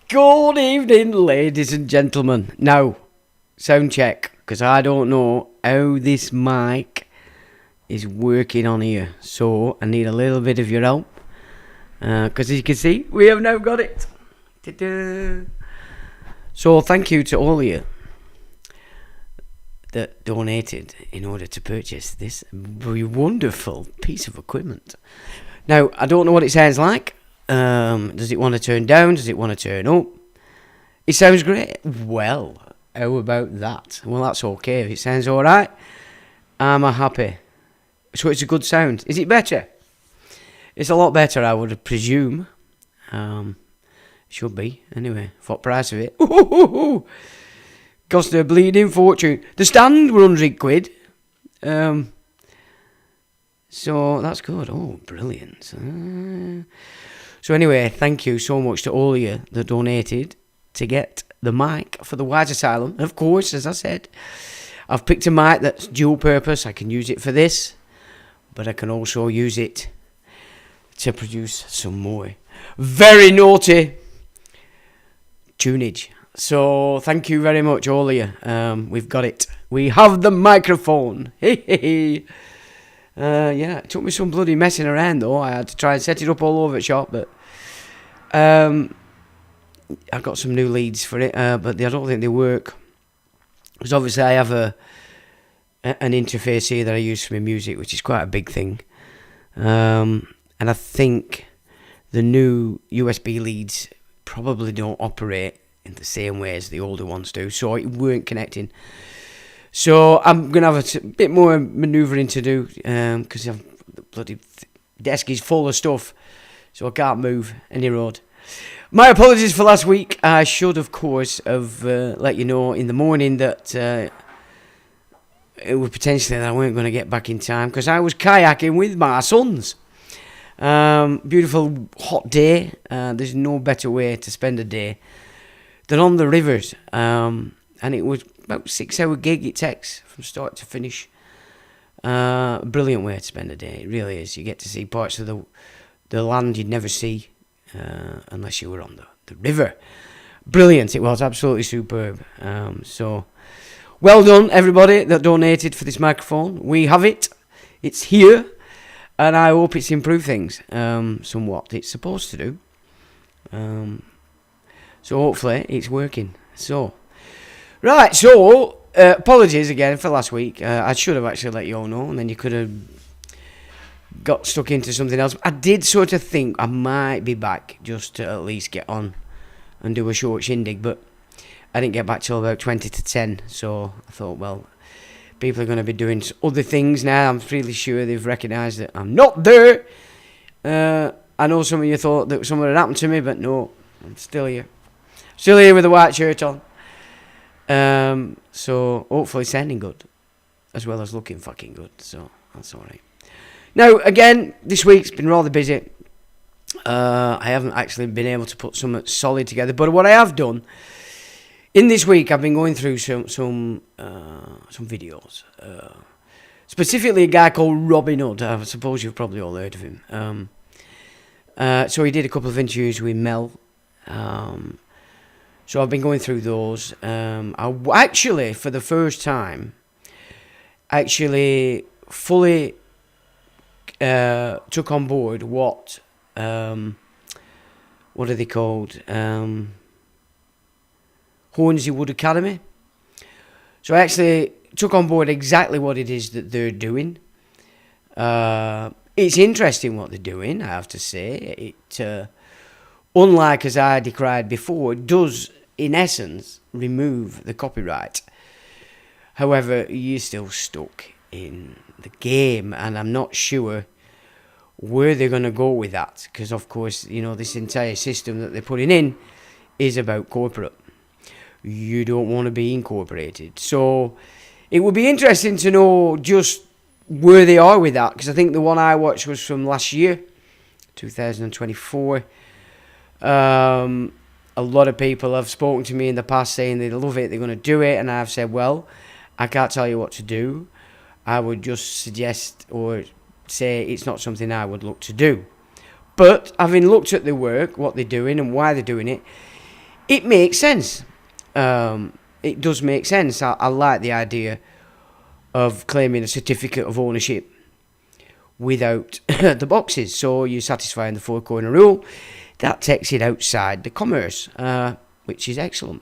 Good evening, ladies and gentlemen. Now, sound check, because I don't know how this mic is working on here. So, I need a little bit of your help. Because as you can see, we have now got it. Ta-da. So, thank you to all of you that donated in order to purchase this wonderful piece of equipment. Now, I don't know what it sounds like. Does it want to turn down? Does it want to turn up? It sounds great. Well, how about that? Well, that's okay. If it sounds alright, I'm happy. So it's a good sound. Is it better? It's a lot better, I would presume. Should be. Anyway, what price of it? Ooh, cost a bleeding fortune. The stand were £100. So that's good. Oh, brilliant. So anyway, thank you so much to all of you that donated to get the mic for the White Asylum. And of course, as I said, I've picked a mic that's dual purpose. I can use it for this, but I can also use it to produce some more very naughty tunage. So thank you very much, all of you. We've got it. We have the microphone. Hey. Yeah, it took me some bloody messing around though. I had to try and set it up all over the shop, but I got some new leads for it, but I don't think they work. Because obviously I have an interface here that I use for my music, which is quite a big thing. And I think the new USB leads probably don't operate in the same way as the older ones do, so it weren't connecting. So I'm going to have a bit more manoeuvring to do, because the bloody desk is full of stuff, so I can't move any road. My apologies for last week. I should, of course, have let you know in the morning that it was potentially that I weren't going to get back in time, because I was kayaking with my sons. Beautiful hot day. There's no better way to spend a day than on the rivers. And it was about 6-hour gig it takes from start to finish. Brilliant way to spend a day. It really is. You get to see parts of the land you'd never see unless you were on the river. Brilliant. It was absolutely superb. So well done everybody that donated for this microphone. We have it. It's here. And I hope it's improved things somewhat. It's supposed to do. So hopefully it's working. So right, so apologies again for last week. I should have actually let you all know, and then you could have got stuck into something else. I did sort of think I might be back just to at least get on and do a short shindig, but I didn't get back till about 20 to 10, so I thought, well, people are going to be doing other things now. I'm really sure they've recognised that I'm not there. I know some of you thought that something had happened to me, but no, I'm still here. Still here with a white shirt on. So hopefully sounding good, as well as looking fucking good. So that's alright. Now again, this week's been rather busy. I haven't actually been able to put something solid together, but what I have done in this week, I've been going through some videos. Specifically, a guy called Robin Hood. I suppose you've probably all heard of him. So he did a couple of interviews with Mel. So I've been going through those. I actually, for the first time, fully took on board what are they called? Hornsey Wood Academy. So I actually took on board exactly what it is that they're doing. It's interesting what they're doing, I have to say. It, unlike as I decried before, it does, in essence, remove the copyright. However, you're still stuck in the game, and I'm not sure where they're going to go with that, because, of course, you know, this entire system that they're putting in is about corporate. You don't want to be incorporated. So it would be interesting to know just where they are with that, because I think the one I watched was from last year, 2024. A a lot of people have spoken to me in the past saying they love it, they're going to do it, and I've said, well, I can't tell you what to do. I would just suggest or say it's not something I would look to do. But having looked at the work, what they're doing and why they're doing it, it makes sense. It does make sense. I like the idea of claiming a certificate of ownership without the boxes. So you're satisfying the four corner rule. That takes it outside the commerce, which is excellent.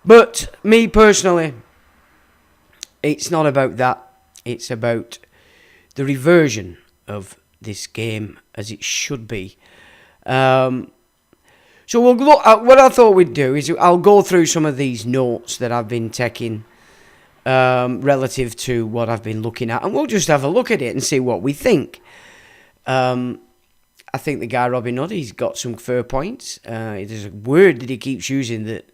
But me personally, it's not about that. It's about the reversion of this game as it should be. So we'll look at what I thought we'd do is I'll go through some of these notes that I've been taking relative to what I've been looking at, and we'll just have a look at it and see what we think. I think the guy Robin Hood, he's got some fair points. There's a word that he keeps using that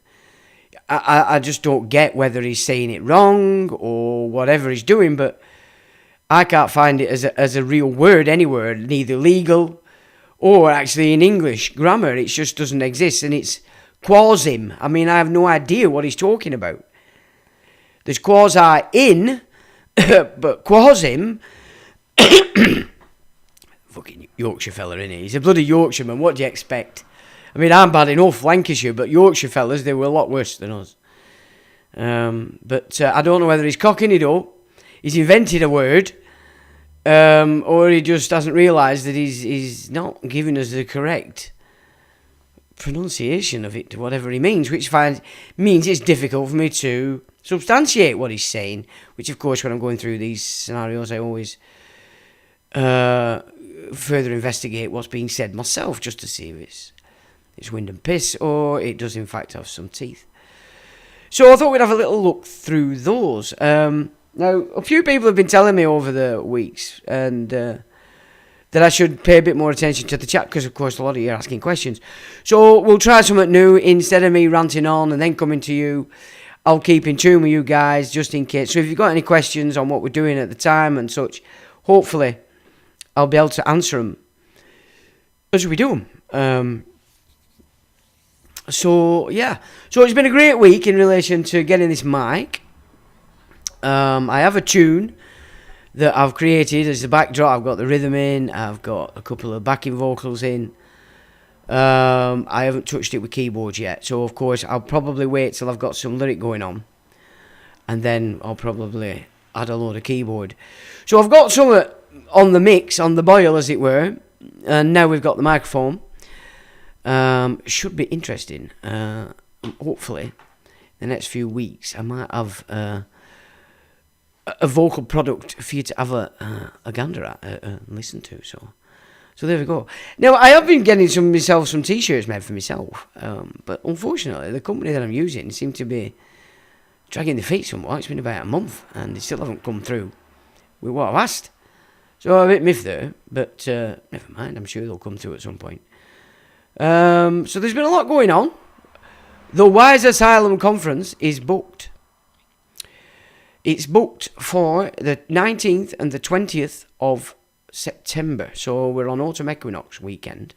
I just don't get whether he's saying it wrong or whatever he's doing, but I can't find it as a real word anywhere, neither legal or actually in English grammar. It just doesn't exist, and it's quasim. I mean, I have no idea what he's talking about. There's quasi in, but quasim... Fucking Yorkshire fella, innit? He's a bloody Yorkshireman, what do you expect? I mean, I'm bad enough, Lancashire, but Yorkshire fellas, they were a lot worse than us. But I don't know whether he's cocking it up, he's invented a word, or he just hasn't realised that he's not giving us the correct pronunciation of it, whatever he means, which means it's difficult for me to substantiate what he's saying, which of course when I'm going through these scenarios I always further investigate what's being said myself just to see if it's wind and piss or it does in fact have some teeth. So I thought we'd have a little look through those. Now, a few people have been telling me over the weeks and that I should pay a bit more attention to the chat because, of course, a lot of you are asking questions. So we'll try something new. Instead of me ranting on and then coming to you, I'll keep in tune with you guys just in case. So if you've got any questions on what we're doing at the time and such, hopefully I'll be able to answer them as we do them. So it's been a great week in relation to getting this mic. I have a tune that I've created as the backdrop. I've got the rhythm in, I've got a couple of backing vocals in. I haven't touched it with keyboards yet, so of course I'll probably wait till I've got some lyric going on, and then I'll probably add a load of keyboard. So I've got some on the mix, on the boil as it were, and now we've got the microphone. Should be interesting. Hopefully the next few weeks I might have a vocal product for you to have a gander at, listen to. So there we go. Now I have been getting some t-shirts made for myself, but unfortunately the company that I'm using seem to be dragging their feet somewhat. It's been about a month and they still haven't come through with what I've asked. So I'm a bit miffed there, but never mind, I'm sure they'll come through at some point. So there's been a lot going on. The Wise Asylum conference is booked. It's booked for the 19th and the 20th of September. So we're on autumn equinox weekend.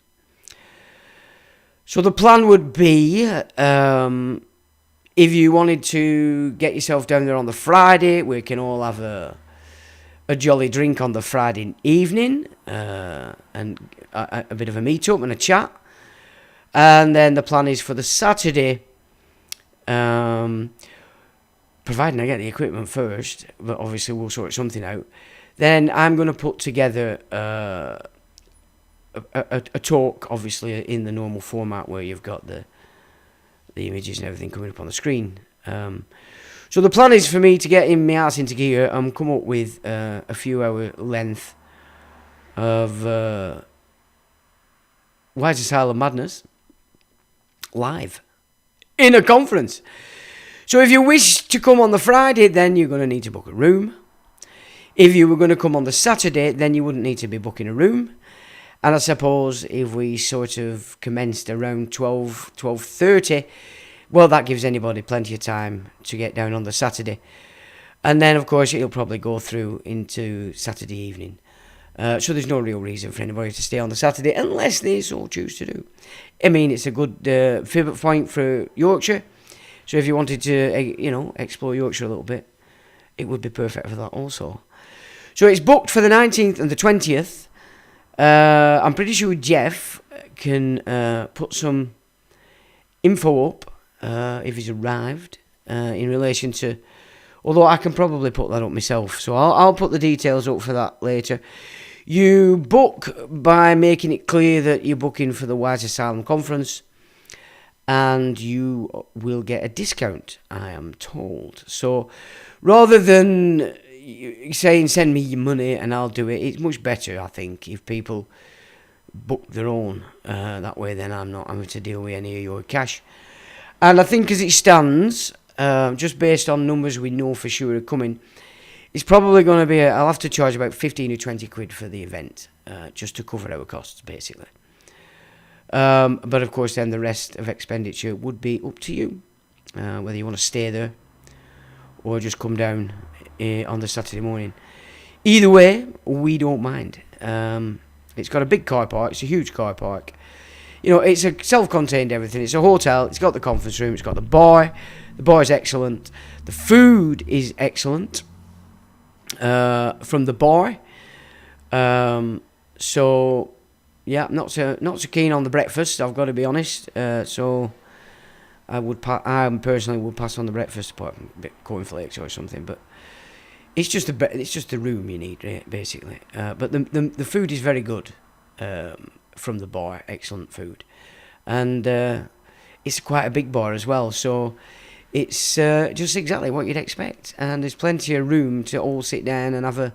So the plan would be, if you wanted to get yourself down there on the Friday, we can all have a jolly drink on the Friday evening, and a bit of a meet-up and a chat. And then the plan is for the Saturday, providing I get the equipment first, but obviously we'll sort something out. Then I'm going to put together a talk, obviously in the normal format where you've got the images and everything coming up on the screen. So the plan is for me to get in my ass into gear and come up with a few hour length of Wise Asylum Madness live in a conference. So if you wish to come on the Friday, then you're going to need to book a room. If you were going to come on the Saturday, then you wouldn't need to be booking a room. And I suppose if we sort of commenced around 12:30, well, that gives anybody plenty of time to get down on the Saturday. And then, of course, it'll probably go through into Saturday evening. So there's no real reason for anybody to stay on the Saturday unless they so choose to do. I mean, it's a good pivot point for Yorkshire. So if you wanted to, explore Yorkshire a little bit, it would be perfect for that also. So it's booked for the 19th and the 20th. I'm pretty sure Jeff can put some info up if he's arrived in relation to... Although I can probably put that up myself. So I'll put the details up for that later. You book by making it clear that you're booking for the Wise Asylum conference. And you will get a discount, I am told. So rather than saying send me your money and I'll do it, it's much better, I think, if people book their own. That way then I'm not having to deal with any of your cash. And I think as it stands, just based on numbers we know for sure are coming, it's probably going to be, I'll have to charge about 15 or 20 quid for the event, just to cover our costs, basically. But of course then the rest of expenditure would be up to you, whether you want to stay there or just come down on the Saturday morning. Either way, we don't mind. It's got a big car park, it's a huge car park. It's a self-contained everything. It's a hotel, it's got the conference room, it's got the bar. The bar is excellent. The food is excellent from the bar. So yeah, not so keen on the breakfast, I've got to be honest. So I personally would pass on the breakfast, apart from a bit cornflakes or something. But it's just the room you need, basically. But the food is very good from the bar, excellent food, and it's quite a big bar as well. So it's just exactly what you'd expect, and there's plenty of room to all sit down and have a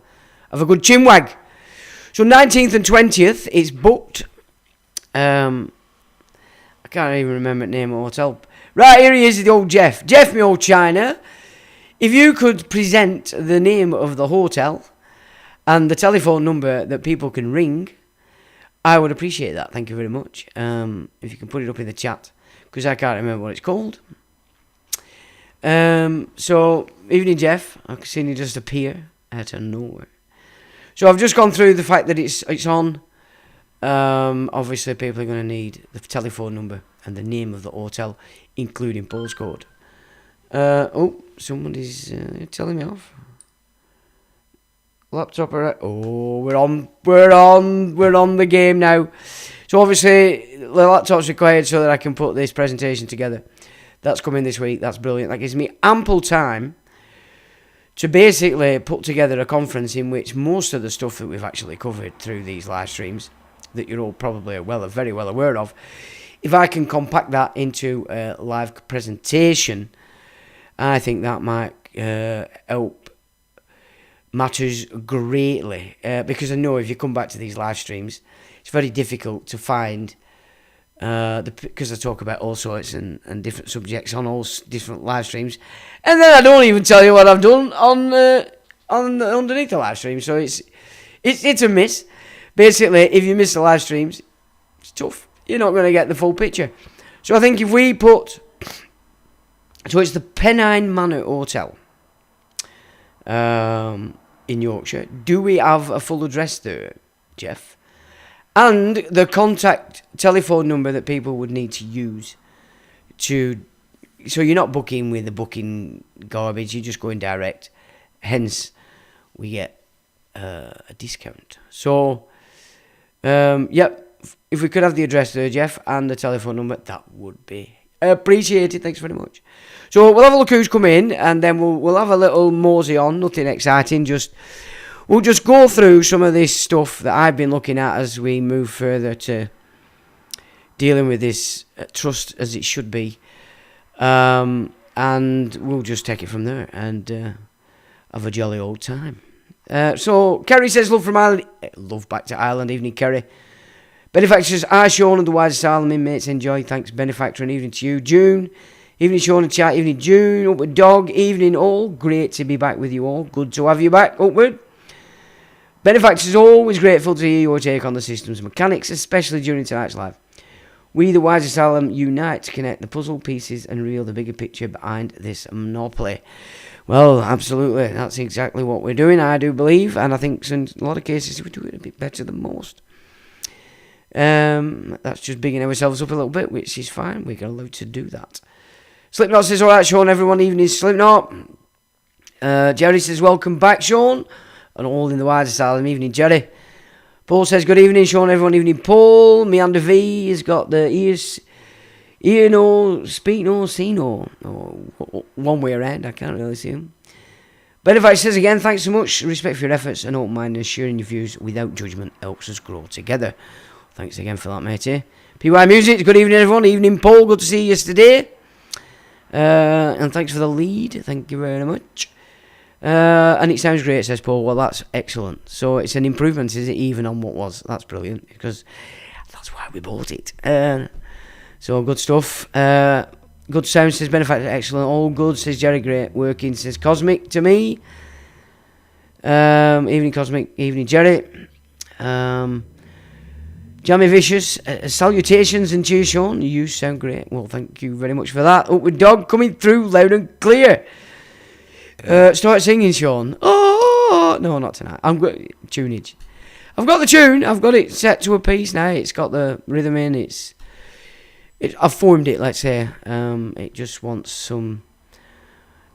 good chinwag. So 19th and 20th, it's booked. I can't even remember the name of the hotel. Right, here he is, the old Jeff. Jeff, me old China. If you could present the name of the hotel and the telephone number that people can ring, I would appreciate that. Thank you very much. If you can put it up in the chat, because I can't remember what it's called. So, evening, Jeff. I've seen you just appear out of nowhere. So I've just gone through the fact that it's on. Obviously, people are going to need the telephone number and the name of the hotel, including postcode. Somebody's telling me off. Laptop. Oh, we're on the game now. So obviously, the laptop's required so that I can put this presentation together. That's coming this week. That's brilliant. That gives me ample time to basically put together a conference in which most of the stuff that we've actually covered through these live streams, that you're all probably very well aware of, if I can compact that into a live presentation, I think that might help matters greatly. Because I know if you come back to these live streams, it's very difficult to find, because I talk about all sorts and different subjects on all different live streams, and then I don't even tell you what I've done on underneath the live stream. So it's a miss. Basically, if you miss the live streams, it's tough. You're not going to get the full picture. So I think if we put, so it's the Pennine Manor Hotel in Yorkshire. Do we have a full address there, Jeff? And the contact telephone number that people would need to use so you're not booking with the booking garbage, you're just going direct. Hence, we get a discount. So, if we could have the address there, Jeff, and the telephone number, that would be appreciated. Thanks very much. So we'll have a look who's come in, and then we'll have a little mosey on. Nothing exciting. We'll just go through some of this stuff that I've been looking at as we move further to dealing with this trust as it should be. And we'll just take it from there and have a jolly old time. So Kerry says, love from Ireland. Love back to Ireland. Evening, Kerry. Benefactors are Sean and the Wise Asylum inmates. Enjoy. Thanks, Benefactor, and evening to you. June. Evening, Sean and chat. Evening, June. Upward Dog. Evening, all. Great to be back with you all. Good to have you back. Upward. Benefactors, always grateful to hear your take on the system's mechanics, especially during tonight's live. We, the Wise Asylum, unite to connect the puzzle pieces and reveal the bigger picture behind this monopoly. Well, absolutely. That's exactly what we're doing, I do believe. And I think in a lot of cases we do it a bit better than most. That's just bigging ourselves up a little bit, which is fine. We're allowed to do that. Slipknot says, alright, Sean, everyone, evening, Slipknot. Jerry says, welcome back, Sean. And all in the Wise Asylum, evening, Jerry. Paul says, good evening, Sean, everyone, evening, Paul. Meander V has got the ears, ear no, speak no, see no. Or one way around, I can't really see him. Benefit says again, thanks so much. Respect for your efforts and open mind and sharing your views without judgment helps us grow together. Thanks again for that, matey. PY Music, good evening, everyone. Evening, Paul, good to see you yesterday. And thanks for the lead, thank you very much. And it sounds great, says Paul. Well, that's excellent. So it's an improvement, is it, even on what was? That's brilliant, because that's why we bought it. So good stuff. Good sound, says Benefactor. Excellent. All good, says Jerry. Great working, says Cosmic to me. Evening, Cosmic. Evening, Jerry. Jammy Vicious. Salutations and cheers, Sean. You sound great. Well, thank you very much for that. Upward Dog coming through loud and clear. Start singing, Sean. Oh, no, not tonight. I'm good. Tunage. I've got the tune. I've got it set to a piece now. It's got the rhythm in. I've formed it, let's say. It just wants some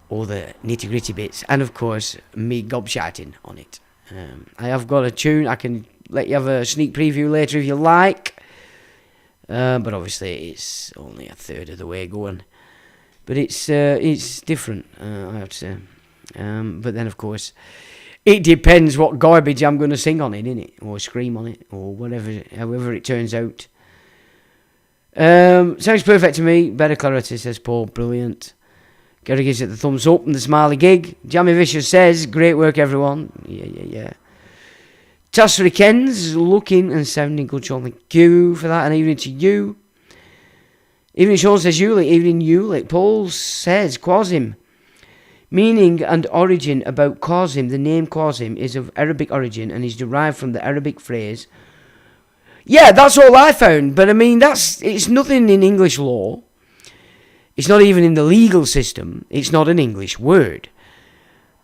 all the nitty-gritty bits. And, of course, me gobshouting on it. I have got a tune. I can let you have a sneak preview later if you like. But, obviously, it's only a third of the way going. But it's different, I have to say. But then, of course, it depends what garbage I'm going to sing on it, innit? Or scream on it, or whatever, however it turns out. Sounds perfect to me. Better clarity, says Paul. Brilliant. Gary gives it the thumbs up and the smiley gig. Jammy Vicious says, great work, everyone. Yeah. Tassri Ken's looking and sounding good, Sean. Thank you for that. And evening to you. Evening, Sean says, Ulick. Evening, Ulick. Paul says, Qasim. Meaning and origin about Qasim. The name Qasim is of Arabic origin and is derived from the Arabic phrase. Yeah, that's all I found. But I mean, it's nothing in English law. It's not even in the legal system. It's not an English word.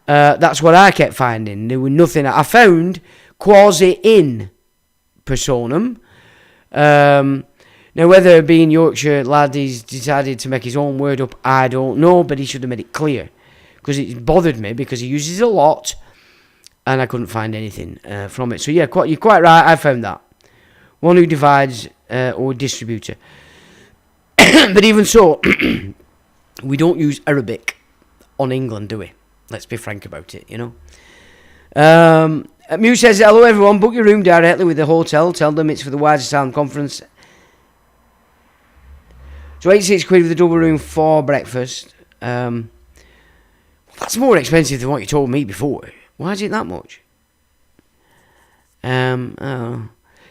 That's what I kept finding. There was nothing. I found quasi in personam. Now, whether being Yorkshire lad he's decided to make his own word up, I don't know, but he should have made it clear. Because it bothered me, because he uses it a lot, and I couldn't find anything from it. So yeah, you're quite right, I found that. One who divides, or distributor. But even so, we don't use Arabic on England, do we? Let's be frank about it, you know. Mew says, hello everyone, book your room directly with the hotel. Tell them it's for the Wise Asylum conference. So 86 quid with a double room for breakfast. That's more expensive than what you told me before. Why is it that much?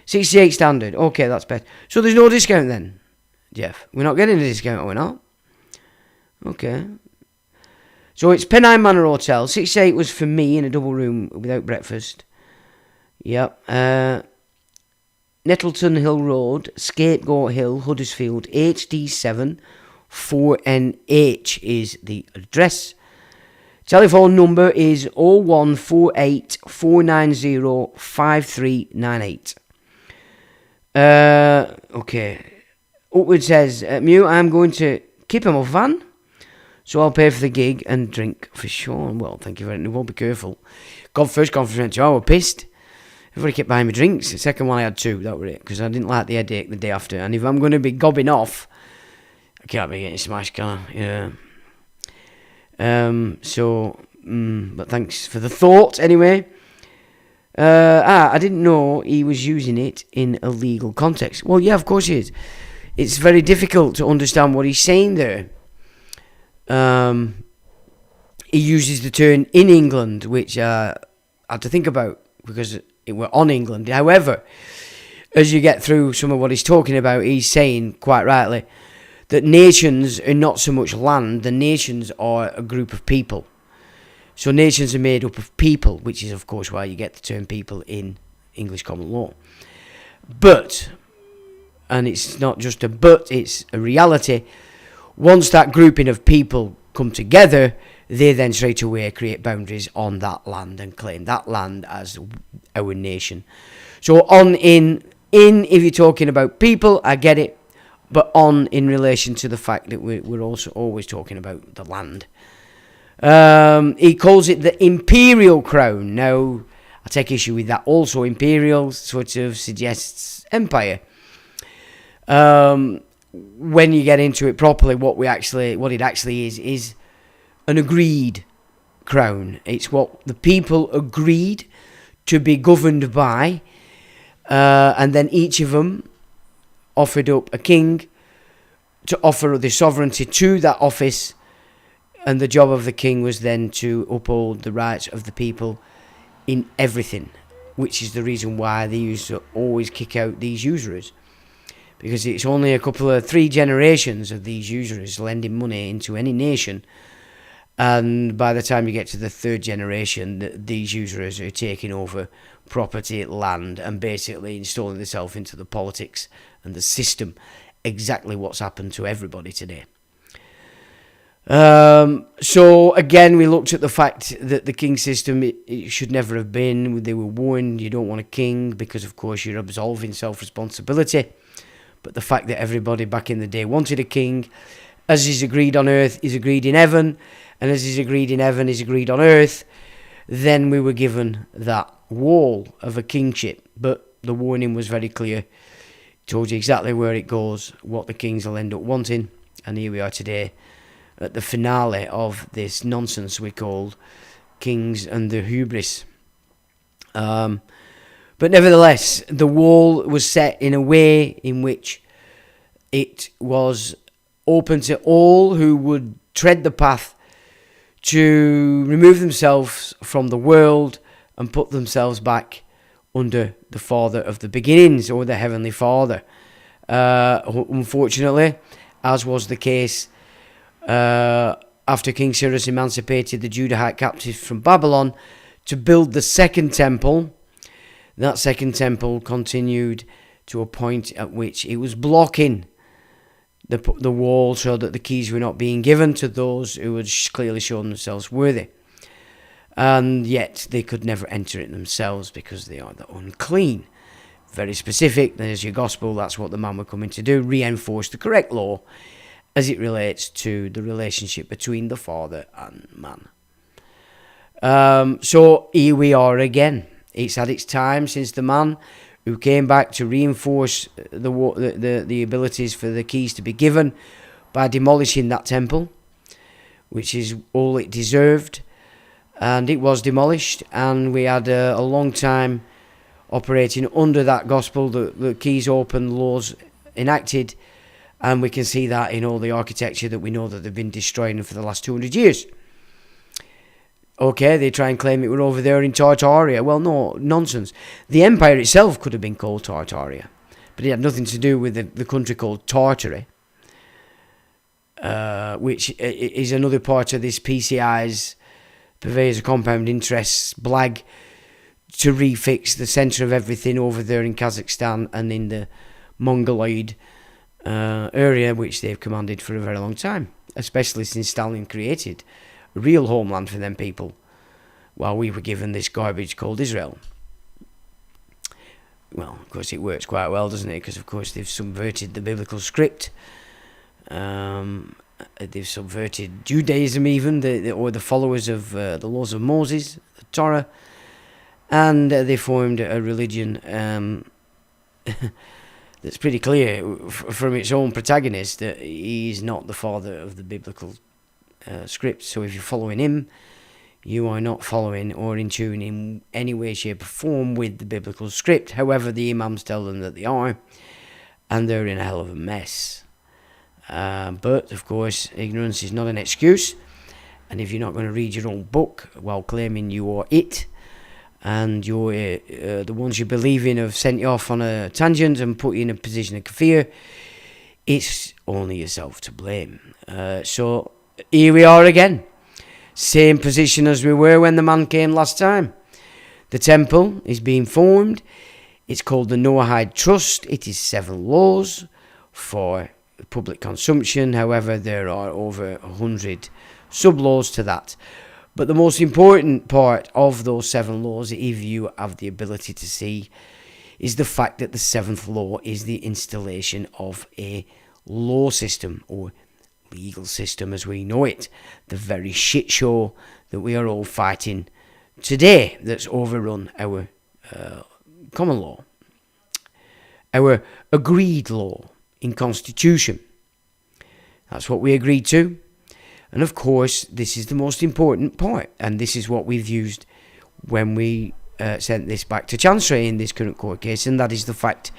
68 standard. Okay, that's better. So there's no discount then, Jeff? We're not getting a discount, are we not? Okay. So it's Pennine Manor Hotel. 68 was for me in a double room without breakfast. Yep. Nettleton Hill Road, Scapegoat Hill, Huddersfield, HD7 4NH is the address. Telephone number is 0148 490 5398. Okay. Upward says, Mew, I'm going to keep him a van, so I'll pay for the gig and drink for Sean. Well, thank you very much. Well, be careful. God, first conference, I was pissed. Everybody kept buying me drinks. The second one I had two, that was it, because I didn't like the headache the day after. And if I'm going to be gobbing off, I can't be getting smashed, can I? Yeah. But thanks for the thought, anyway. I didn't know he was using it in a legal context. Well, yeah, of course he is. It's very difficult to understand what he's saying there. He uses the term in England, which I had to think about, because it were on England. However, as you get through some of what he's talking about, he's saying, quite rightly, that nations are not so much land, the nations are a group of people. So nations are made up of people, which is of course why you get the term people in English common law. But and it's not just a but, it's a reality. Once that grouping of people come together, they then straight away create boundaries on that land and claim that land as our nation. So on in if you're talking about people, I get it, but on in relation to the fact that we're also always talking about the land. He calls it the imperial crown. Now, I take issue with that also. Imperial sort of suggests empire. When you get into it properly, what it actually is an agreed crown. It's what the people agreed to be governed by, and then each of them offered up a king to offer the sovereignty to that office, and the job of the king was then to uphold the rights of the people in everything, which is the reason why they used to always kick out these usurers, because it's only a couple of 3 generations of these usurers lending money into any nation, and by the time you get to the 3rd generation, these usurers are taking over property, land, and basically installing themselves into the politics and the system. Exactly what's happened to everybody today. So again, we looked at the fact that the king system, it should never have been. They were warned, you don't want a king because of course you're absolving self-responsibility. But the fact that everybody back in the day wanted a king, as is agreed on earth is agreed in heaven, and as is agreed in heaven is agreed on earth, then we were given that wall of a kingship. But the warning was very clear. It told you exactly where it goes, what the kings will end up wanting, and here we are today at the finale of this nonsense we called kings and the hubris. But nevertheless, the wall was set in a way in which it was open to all who would tread the path to remove themselves from the world and put themselves back under the Father of the beginnings, or the Heavenly Father. Unfortunately, as was the case after King Cyrus emancipated the Judahite captives from Babylon to build the second temple, that second temple continued to a point at which it was blocking the wall, so that the keys were not being given to those who had clearly shown themselves worthy. And yet they could never enter it themselves because they are the unclean. Very specific. There's your gospel. That's what the man were coming to do. Reinforce the correct law as it relates to the relationship between the Father and man. So here we are again. It's had its time since the man who came back to reinforce the abilities for the keys to be given by demolishing that temple, which is all it deserved. And it was demolished, and we had a long time operating under that gospel, the keys open, laws enacted, and we can see that in all the architecture that we know that they've been destroying for the last 200 years. Okay, they try and claim it were over there in Tartaria. Well, no, nonsense. The empire itself could have been called Tartaria, but it had nothing to do with the country called Tartary, which is another part of this PCI's purveyors of compound interests blag to refix the centre of everything over there in Kazakhstan and in the Mongoloid area, which they've commanded for a very long time, especially since Stalin created a real homeland for them people, while we were given this garbage called Israel. Well, of course it works quite well, doesn't it? Because of course they've subverted the biblical script. They've subverted Judaism even, or the followers of the laws of Moses, the Torah, and they formed a religion that's pretty clear from its own protagonist that he's not the father of the biblical script. So if you're following him, you are not following or in tune in any way, shape or form with the biblical script. However, the imams tell them that they are, and they're in a hell of a mess. But of course, ignorance is not an excuse, and if you're not going to read your own book while claiming you are it, and you're the ones you believe in have sent you off on a tangent and put you in a position of kafir, it's only yourself to blame. So here we are again, same position as we were when the man came last time. The temple is being formed. It's called the Noahide Trust. It is 7 laws for public consumption. However, there are over 100 sub-laws to that. But the most important part of those 7 laws, if you have the ability to see, is the fact that the 7th law is the installation of a law system, or legal system as we know it. The very shit show that we are all fighting today, that's overrun our common law, our agreed law in Constitution. That's what we agreed to. And of course, this is the most important part, and this is what we've used when we sent this back to Chancery in this current court case, and that is the fact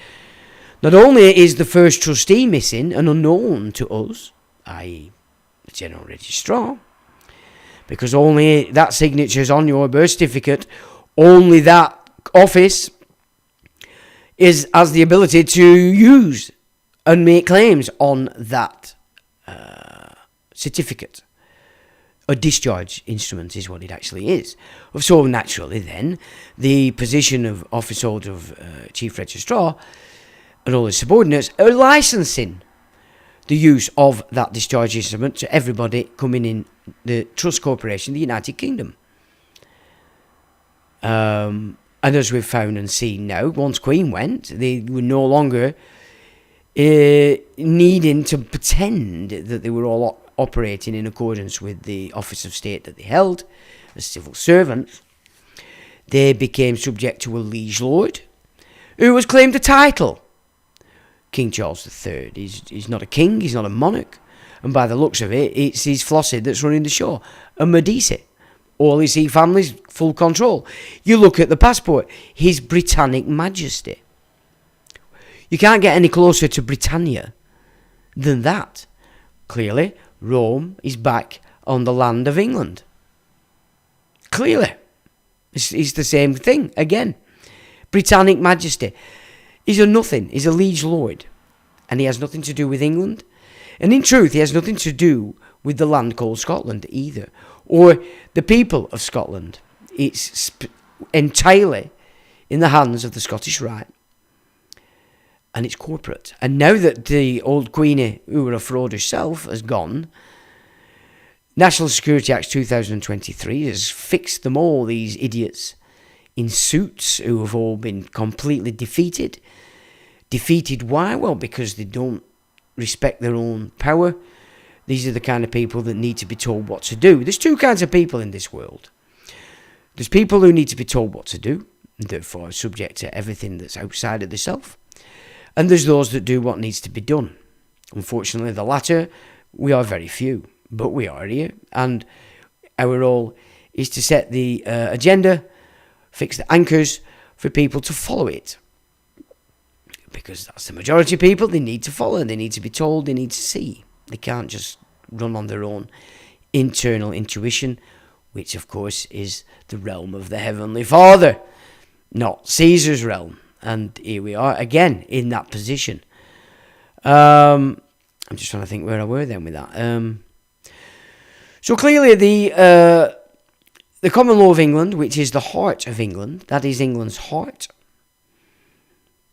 not only is the first trustee missing and unknown to us, i.e. the General Registrar, because only that signature is on your birth certificate, only that office has the ability to use and make claims on that certificate. A discharge instrument is what it actually is. So naturally then, the position of office holder of Chief Registrar and all his subordinates are licensing the use of that discharge instrument to everybody coming in the Trust Corporation, the United Kingdom. And as we've found and seen now, once Queen went, they were no longer needing to pretend that they were all operating in accordance with the office of state that they held as civil servants. They became subject to a liege lord who was claimed a title. King Charles III. He's not a king, he's not a monarch, and by the looks of it, it's his Flossie that's running the show, a Medici. All his family's full control. You look at the passport, His Britannic Majesty. You can't get any closer to Britannia than that. Clearly, Rome is back on the land of England. Clearly. It's the same thing again. Britannic Majesty. He's a nothing. He's a liege lord. And he has nothing to do with England. And in truth, he has nothing to do with the land called Scotland either. Or the people of Scotland. It's entirely in the hands of the Scottish Rite. And it's corporate. And now that the old Queenie, who were a fraud herself, has gone, National Security Act 2023 has fixed them all, these idiots in suits who have all been completely defeated. Defeated why? Well, because they don't respect their own power. These are the kind of people that need to be told what to do. There's 2 kinds of people in this world. There's people who need to be told what to do, and therefore are subject to everything that's outside of themselves. And there's those that do what needs to be done. Unfortunately, the latter, we are very few, but we are here. And our role is to set the agenda, fix the anchors for people to follow it. Because that's the majority of people, they need to follow, they need to be told, they need to see. They can't just run on their own internal intuition, which of course is the realm of the Heavenly Father, not Caesar's realm. And here we are again in that position. I'm just trying to think where I were then with that. So clearly the common law of England, which is the heart of England, that is England's heart.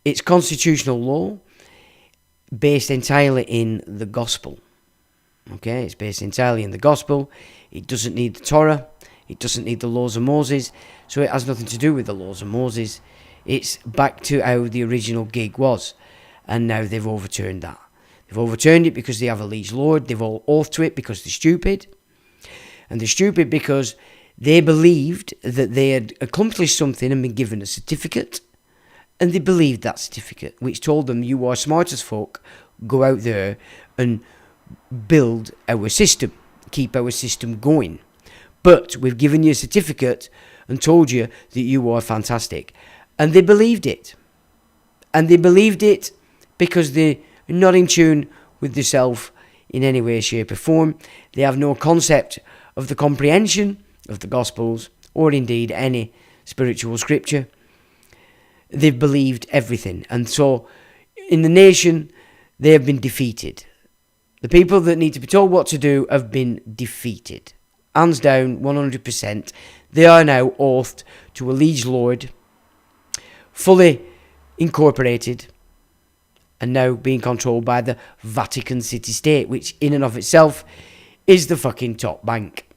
It's constitutional law based entirely in the gospel. Okay, it's based entirely in the gospel. It doesn't need the Torah. It doesn't need the laws of Moses. So it has nothing to do with the laws of Moses. It's back to how the original gig was. And now they've overturned that. They've overturned it because they have a liege lord. They've all oath to it because they're stupid. And they're stupid because they believed that they had accomplished something and been given a certificate. And they believed that certificate, which told them, you are smart as folk, go out there and build our system, keep our system going. But we've given you a certificate and told you that you are fantastic. And they believed it. And they believed it because they're not in tune with themselves in any way, shape or form. They have no concept of the comprehension of the Gospels or indeed any spiritual scripture. They've believed everything. And so in the nation, they have been defeated. The people that need to be told what to do have been defeated. Hands down, 100%. They are now oathed to a liege lord, fully incorporated and now being controlled by the Vatican City State, which in and of itself is the fucking top bank.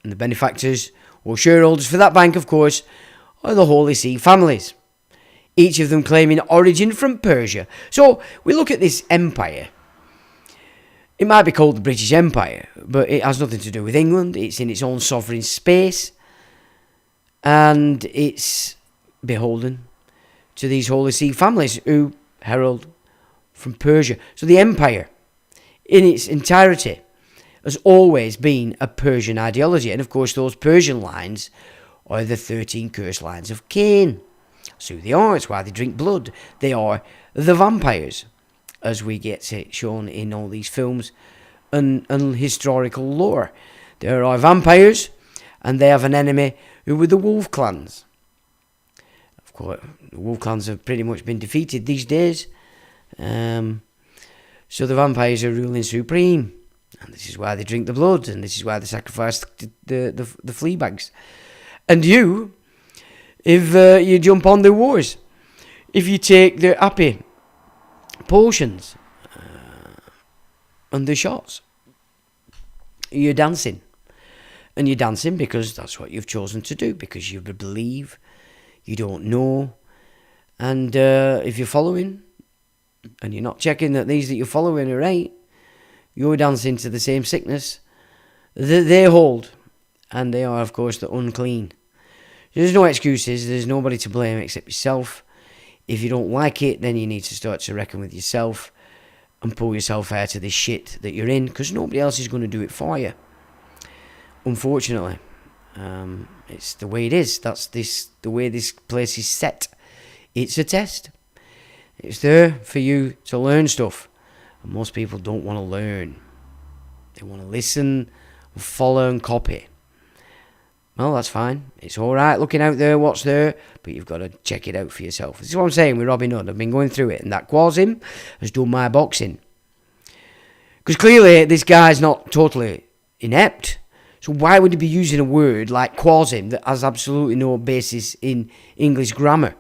And the benefactors or shareholders for that bank, of course, are the Holy See families, each of them claiming origin from Persia. So we look at this empire. It might be called the British Empire, but it has nothing to do with England. It's in its own sovereign space, and it's beholden to these Holy See families who herald from Persia. So the empire, in its entirety, has always been a Persian ideology. And of course, those Persian lines are the 13 cursed lines of Cain. So they are. It's why they drink blood. They are the vampires, as we get it shown in all these films and historical lore. There are vampires, and they have an enemy who were the wolf clans. Of course, the wolf clans have pretty much been defeated these days. So the vampires are ruling supreme. And this is why they drink the blood, and this is why they sacrifice the flea bags. And you, if you jump on the wars, if you take the happy potions and the shots, you're dancing. And you're dancing because that's what you've chosen to do, because you believe, you don't know. And if you're following, and you're not checking that these that you're following are right, you're dancing to the same sickness that they hold. And they are, of course, the unclean. There's no excuses. There's nobody to blame except yourself. If you don't like it, then you need to start to reckon with yourself and pull yourself out of this shit that you're in, because nobody else is going to do it for you. Unfortunately. It's the way it is. That's the way this place is set. It's a test. It's there for you to learn stuff. And most people don't want to learn. They want to listen, follow and copy. Well, that's fine. It's alright looking out there, what's there, but you've got to check it out for yourself. This is what I'm saying with Robin Hood. I've been going through it, and that Quasim has done my boxing. Because clearly this guy's not totally inept. So why would he be using a word like Quasim that has absolutely no basis in English grammar?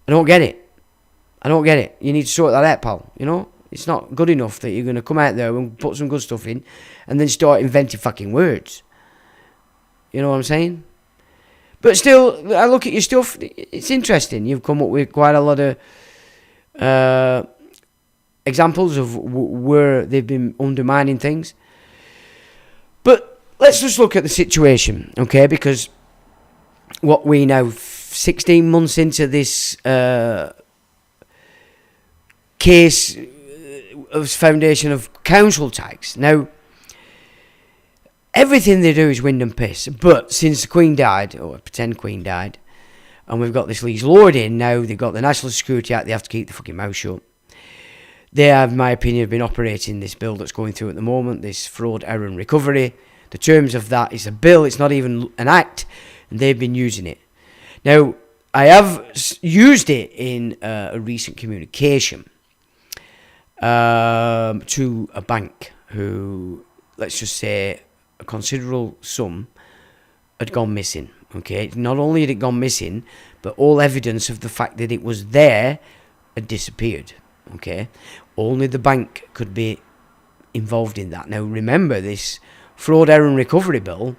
I don't get it. You need to sort that out, pal. You know? It's not good enough that you're going to come out there and put some good stuff in and then start inventing fucking words. You know what I'm saying? But still, I look at your stuff. It's interesting. You've come up with quite a lot of examples of where they've been undermining things. But let's just look at the situation, okay? Because what we now 16 months into this case of foundation of council tax. Now, everything they do is wind and piss. But since the Queen died, or pretend Queen died, and we've got this Lee's Lord in now, they've got the National Security Act, they have to keep the fucking mouth shut. They have, in my opinion, been operating this bill that's going through at the moment, this fraud, error and recovery. The terms of that is a bill, it's not even an act, and they've been using it. Now, I have used it in a recent communication to a bank who, let's just say, a considerable sum had gone missing. Okay, not only had it gone missing, but all evidence of the fact that it was there had disappeared. Okay, only the bank could be involved in that. Now, remember this fraud, error and recovery bill.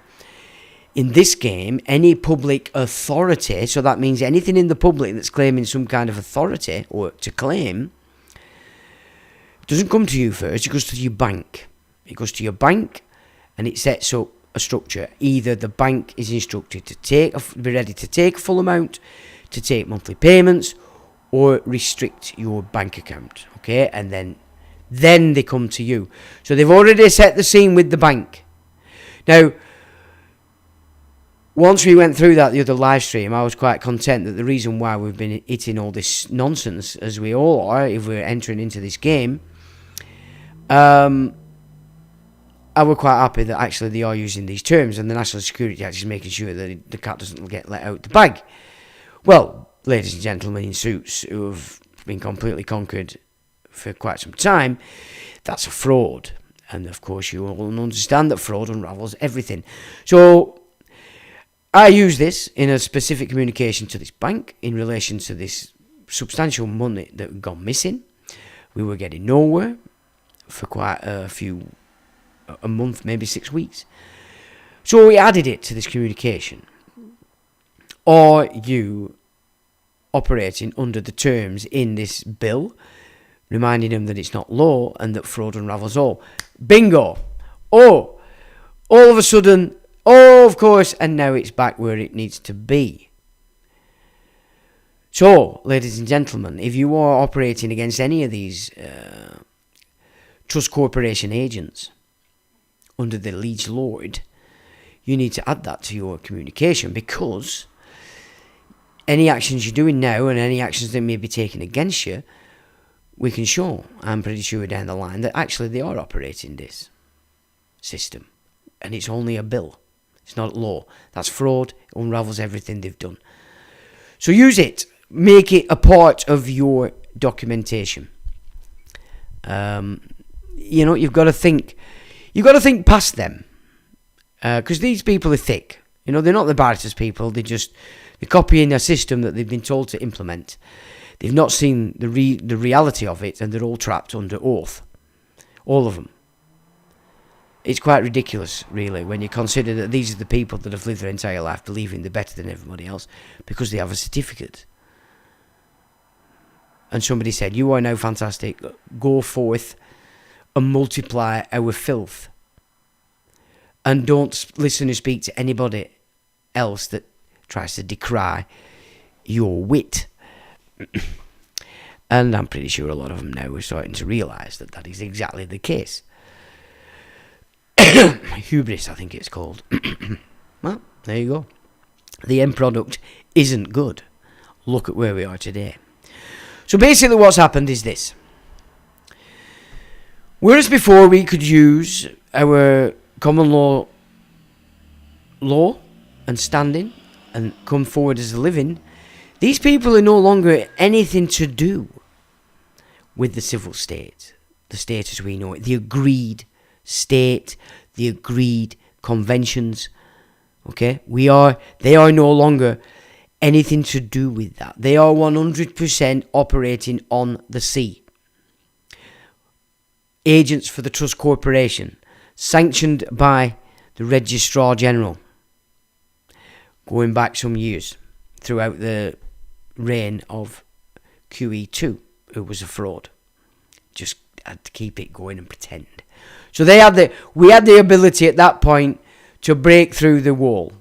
In this game, any public authority, so that means anything in the public that's claiming some kind of authority or to claim, doesn't come to you first, it goes to your bank. It goes to your bank and it sets up a structure. Either the bank is instructed to be ready to take a full amount, to take monthly payments, or restrict your bank account. Okay, and then they come to you. So they've already set the scene with the bank. Now, once we went through that the other live stream, I was quite content that the reason why we've been hitting all this nonsense, as we all are, if we're entering into this game, I was quite happy that actually they are using these terms, and the National Security Act is making sure that the cat doesn't get let out the bag. Well, ladies and gentlemen in suits who have been completely conquered for quite some time, that's a fraud. And of course you all understand that fraud unravels everything. So I use this in a specific communication to this bank in relation to this substantial money that had gone missing. We were getting nowhere for quite a month, maybe 6 weeks. So we added it to this communication. Are you operating under the terms in this bill, reminding them that it's not law and that fraud unravels all? Bingo! Oh, all of a sudden, oh, of course, and now it's back where it needs to be. So, ladies and gentlemen, if you are operating against any of these trust corporation agents under the liege lord, you need to add that to your communication, because any actions you're doing now and any actions that may be taken against you, we can show, I'm pretty sure down the line, that actually they are operating this system. And it's only a bill. It's not law. That's fraud. It unravels everything they've done. So use it. Make it a part of your documentation. You've got to think. You've got to think past them. Because these people are thick. They're not the barristers people. They're copying a system that they've been told to implement. They've not seen the reality of it, and they're all trapped under oath. All of them. It's quite ridiculous, really, when you consider that these are the people that have lived their entire life believing they're better than everybody else because they have a certificate. And somebody said, you are now fantastic, go forth and multiply our filth. And don't listen or speak to anybody else that tries to decry your wit. And I'm pretty sure a lot of them now are starting to realise that is exactly the case. Hubris, I think it's called. Well, there you go. The end product isn't good. Look at where we are today. So basically what's happened is this. Whereas before we could use our common law and standing and come forward as a living, these people are no longer anything to do with the civil state, the state as we know it, the agreed state, the agreed conventions. Okay, they are no longer anything to do with that. They are 100% operating on the sea. Agents for the Trust Corporation, sanctioned by the Registrar General, going back some years throughout the reign of QE2, who was a fraud. Just had to keep it going and pretend. So we had the ability at that point to break through the wall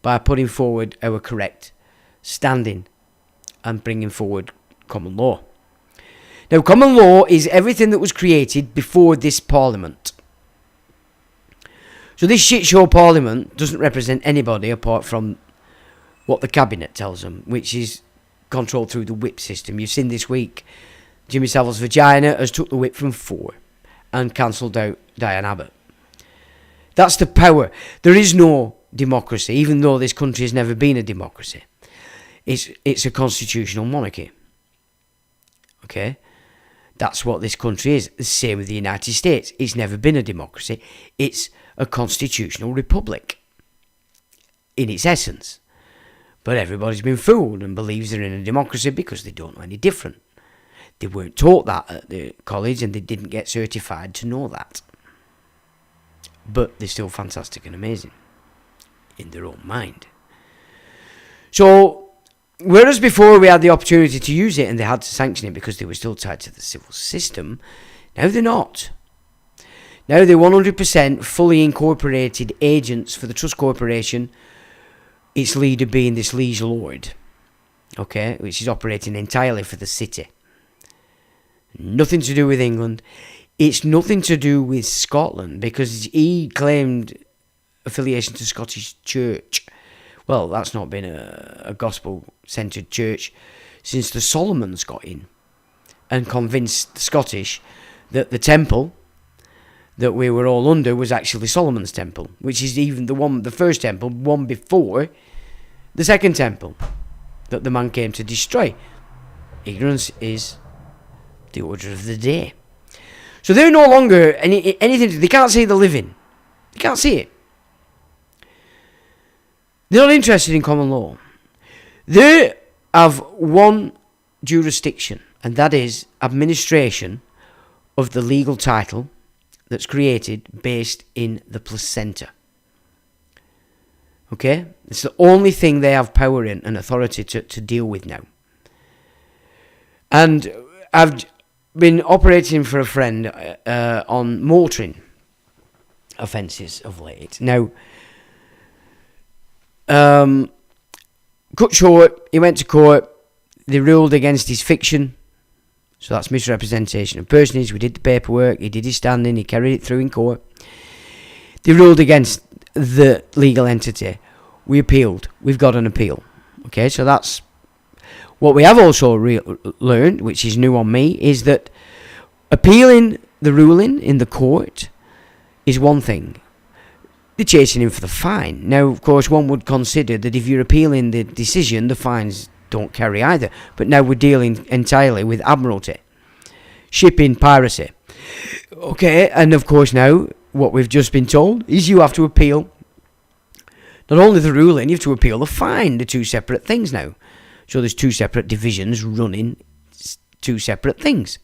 by putting forward our correct standing and bringing forward common law. Now, common law is everything that was created before this parliament. So this shit show parliament doesn't represent anybody apart from what the cabinet tells them, which is controlled through the whip system. You've seen this week, Jimmy Savile's vagina has took the whip from 4 and cancelled out Diane Abbott. That's the power. There is no democracy, even though this country has never been a democracy. It's a constitutional monarchy. Okay? That's what this country is. The same with the United States. It's never been a democracy. It's a constitutional republic in its essence. But everybody's been fooled and believes they're in a democracy because they don't know any different. They weren't taught that at the college and they didn't get certified to know that. But they're still fantastic and amazing in their own mind. So, whereas before we had the opportunity to use it and they had to sanction it because they were still tied to the civil system, now they're not. Now they're 100% fully incorporated agents for the Trust Corporation, its leader being this liege lord, okay, which is operating entirely for the city. Nothing to do with England. It's nothing to do with Scotland because he claimed affiliation to Scottish Church. Well, that's not been a gospel-centred church since the Solomons got in and convinced the Scottish that the temple that we were all under was actually Solomon's temple, which is even the first temple, one before the second temple that the man came to destroy. Ignorance is the order of the day. So they're no longer anything. They can't see the living. They can't see it. They're not interested in common law. They have one jurisdiction, and that is administration of the legal title that's created based in the placenta. Okay? It's the only thing they have power in and authority to deal with now. And I've been operating for a friend on motoring offences of late. Now, cut short, he went to court. They ruled against his fiction. So that's misrepresentation of personage. We did the paperwork. He did his standing. He carried it through in court. They ruled against the legal entity. We appealed. We've got an appeal. Okay, so that's what we have also learned, which is new on me, is that appealing the ruling in the court is one thing. They're chasing him for the fine. Now, of course, one would consider that if you're appealing the decision, the fines don't carry either. But now we're dealing entirely with admiralty, shipping piracy. Okay, and of course now, what we've just been told is you have to appeal not only the ruling, you have to appeal the fine. They're two separate things now. So there's two separate divisions running two separate things.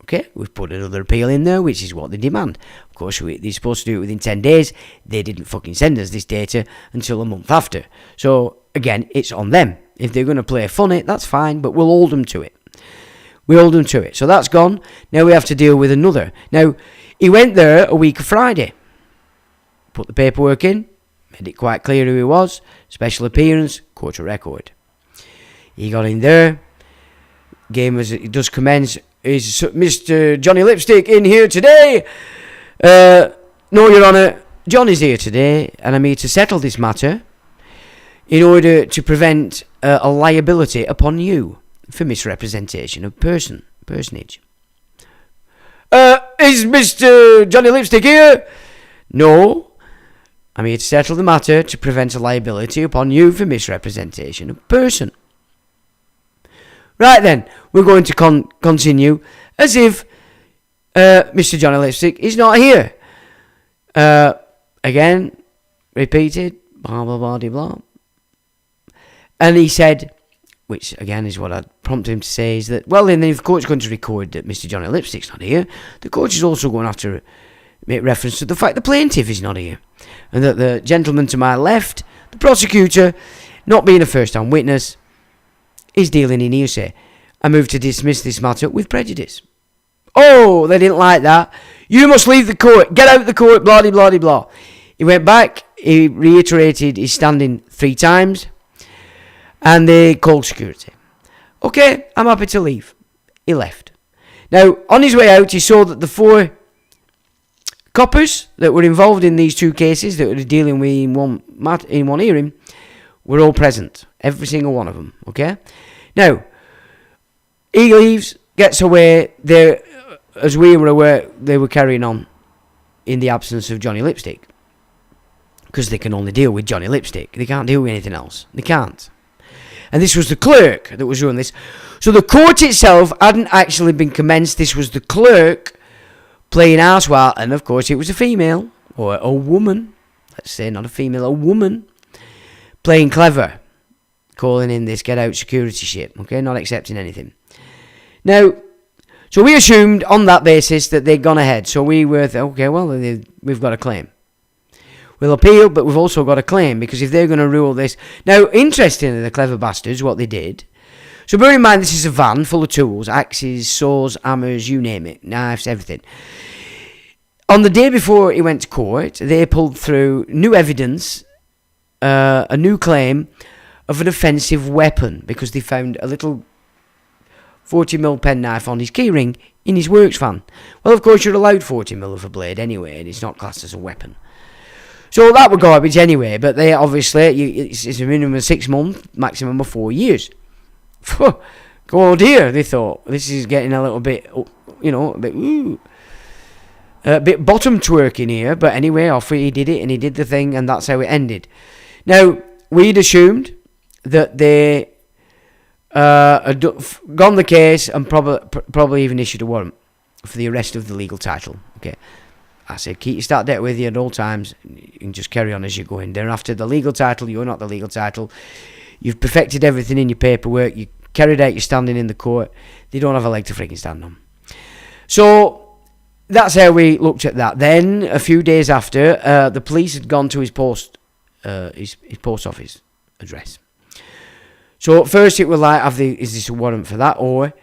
Okay, we've put another appeal in there, which is what they demand. Of course, they're supposed to do it within 10 days. They didn't fucking send us this data until a month after. So, again, it's on them. If they're going to play funny, that's fine, but we'll hold them to it. We hold them to it. So that's gone. Now we have to deal with another. Now, he went there a week of Friday. Put the paperwork in. Made it quite clear who he was. Special appearance, court of record. He got in there. Game as it does commence. Is Mr. Johnny Lipstick in here today? No, Your Honour. Johnny's here today, and I'm here to settle this matter in order to prevent a liability upon you for misrepresentation of personage. Is Mr. Johnny Lipstick here? No. I'm here to settle the matter to prevent a liability upon you for misrepresentation of person. Right then, we're going to continue as if Mr. Johnny Lipstick is not here. Again, repeated, blah, blah, blah, blah. And he said, which again is what I'd prompt him to say, is that, well, then if the court's going to record that Mr. Johnny Lipstick's not here, the court is also going to have to make reference to the fact the plaintiff is not here. And that the gentleman to my left, the prosecutor, not being a first-hand witness, is dealing in hearsay. I move to dismiss this matter with prejudice. Oh, they didn't like that. You must leave the court. Get out of the court, blah, blah, blah, blah. He went back. He reiterated his standing 3 times. And they called security. Okay, I'm happy to leave. He left. Now, on his way out, he saw that the 4 coppers that were involved in these 2 cases that were dealing with in one hearing were all present. Every single one of them. Okay? Now, he leaves, gets away. As we were aware, they were carrying on in the absence of Johnny Lipstick. Because they can only deal with Johnny Lipstick. They can't deal with anything else. They can't. And this was the clerk that was running this. So the court itself hadn't actually been commenced. This was the clerk playing arsewhile. And of course it was a female. Or a woman. Let's say not a female, a woman. Playing clever. Calling in this get out security shit. Okay, not accepting anything. Now, so we assumed on that basis that they'd gone ahead. So we were, okay, well, we've got a claim. We'll appeal, but we've also got a claim, because if they're going to rule this... Now, interestingly, the clever bastards, what they did... So bear in mind, this is a van full of tools, axes, saws, hammers, you name it, knives, everything. On the day before he went to court, they pulled through new evidence, a new claim of an offensive weapon, because they found a little 40mm penknife on his keyring in his works van. Well, of course, you're allowed 40mm of a blade anyway, and it's not classed as a weapon. So that were garbage anyway, but they obviously, it's a minimum of 6 months, maximum of 4 years. Oh dear, they thought, this is getting a little bit, a bit bottom twerking here, but anyway, off he did it, and he did the thing, and that's how it ended. Now, we'd assumed that they had gone the case and probably even issued a warrant for the arrest of the legal title. Okay, I said, keep your start debt with you at all times and just carry on as you're going. Thereafter, the legal title, you're not the legal title. You've perfected everything in your paperwork. You carried out your standing in the court. They don't have a leg to freaking stand on. So that's how we looked at that. Then, a few days after, the police had gone to his post office address. So at first it was like, is this a warrant for that, or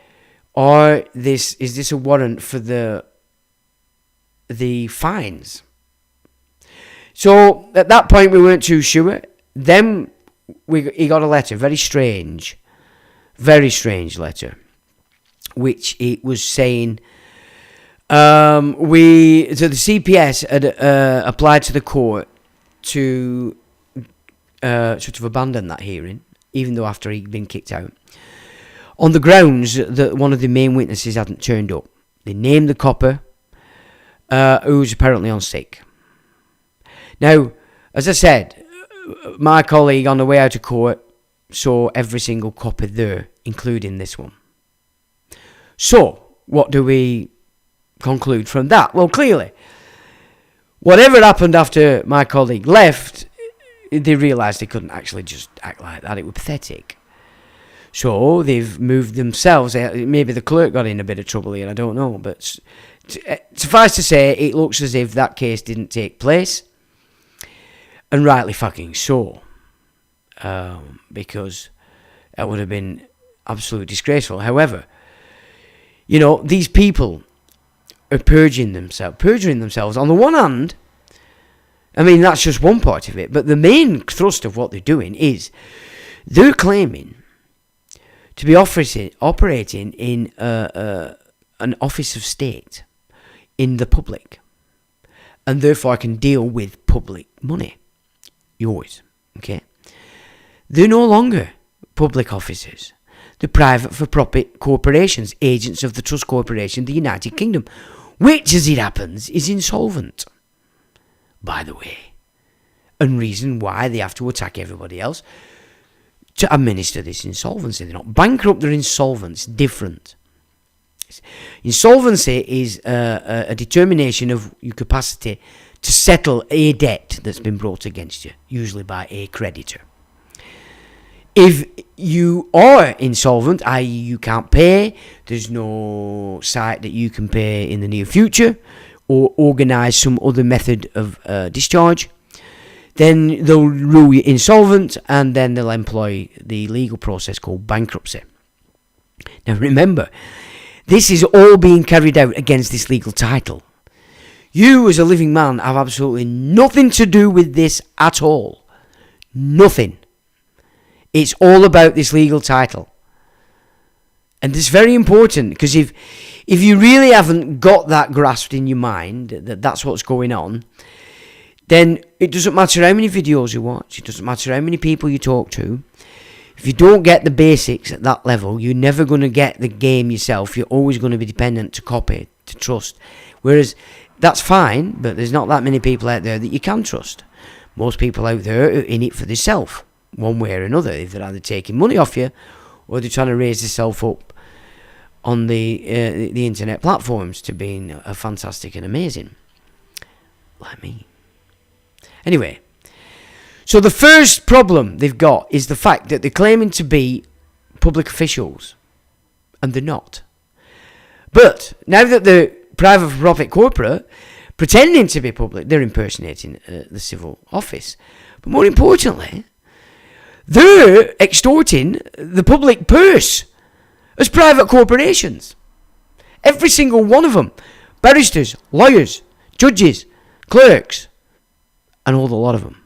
is this a warrant for the fines? So at that point we weren't too sure. Then he got a letter, very strange letter, which it was saying the CPS had applied to the court to sort of abandon that hearing, even though after he'd been kicked out, on the grounds that one of the main witnesses hadn't turned up. They named the copper, who was apparently on sick. Now, as I said, my colleague on the way out of court saw every single copper there, including this one. So, what do we conclude from that? Well, clearly, whatever happened after my colleague left, they realised they couldn't actually just act like that. It was pathetic. So they've moved themselves. Maybe the clerk got in a bit of trouble here, I don't know. But suffice to say, it looks as if that case didn't take place. And rightly fucking so. Because that would have been absolutely disgraceful. However, these people are perjuring themselves. On the one hand, I mean, that's just one part of it. But the main thrust of what they're doing is they're claiming to be operating in an office of state in the public, and therefore can deal with public money. Yours, okay? They're no longer public officers. They're private for-profit corporations, agents of the Trust Corporation, the United Kingdom, which, as it happens, is insolvent, by the way, and reason why they have to attack everybody else to administer this insolvency. They're not bankrupt, they're insolvent. It's different. Insolvency is a determination of your capacity to settle a debt that's been brought against you, usually by a creditor. If you are insolvent, i.e. you can't pay, there's no sight that you can pay in the near future, or organise some other method of discharge, then they'll rule you insolvent, and then they'll employ the legal process called bankruptcy. Now remember, this is all being carried out against this legal title. You as a living man have absolutely nothing to do with this at all. Nothing. It's all about this legal title. And it's very important, because if you really haven't got that grasped in your mind, that that's what's going on, then it doesn't matter how many videos you watch, it doesn't matter how many people you talk to. If you don't get the basics at that level, you're never going to get the game yourself. You're always going to be dependent to copy, to trust. Whereas, that's fine, but there's not that many people out there that you can trust. Most people out there are in it for themselves, one way or another. If they're either taking money off you, or they're trying to raise themselves up on the internet platforms to being fantastic and amazing. Like me. Anyway, so the first problem they've got is the fact that they're claiming to be public officials, and they're not. But now that they're private profit corporate, pretending to be public, they're impersonating the civil office. But more importantly, they're extorting the public purse as private corporations. Every single one of them. Barristers, lawyers, judges, clerks, and all the lot of them.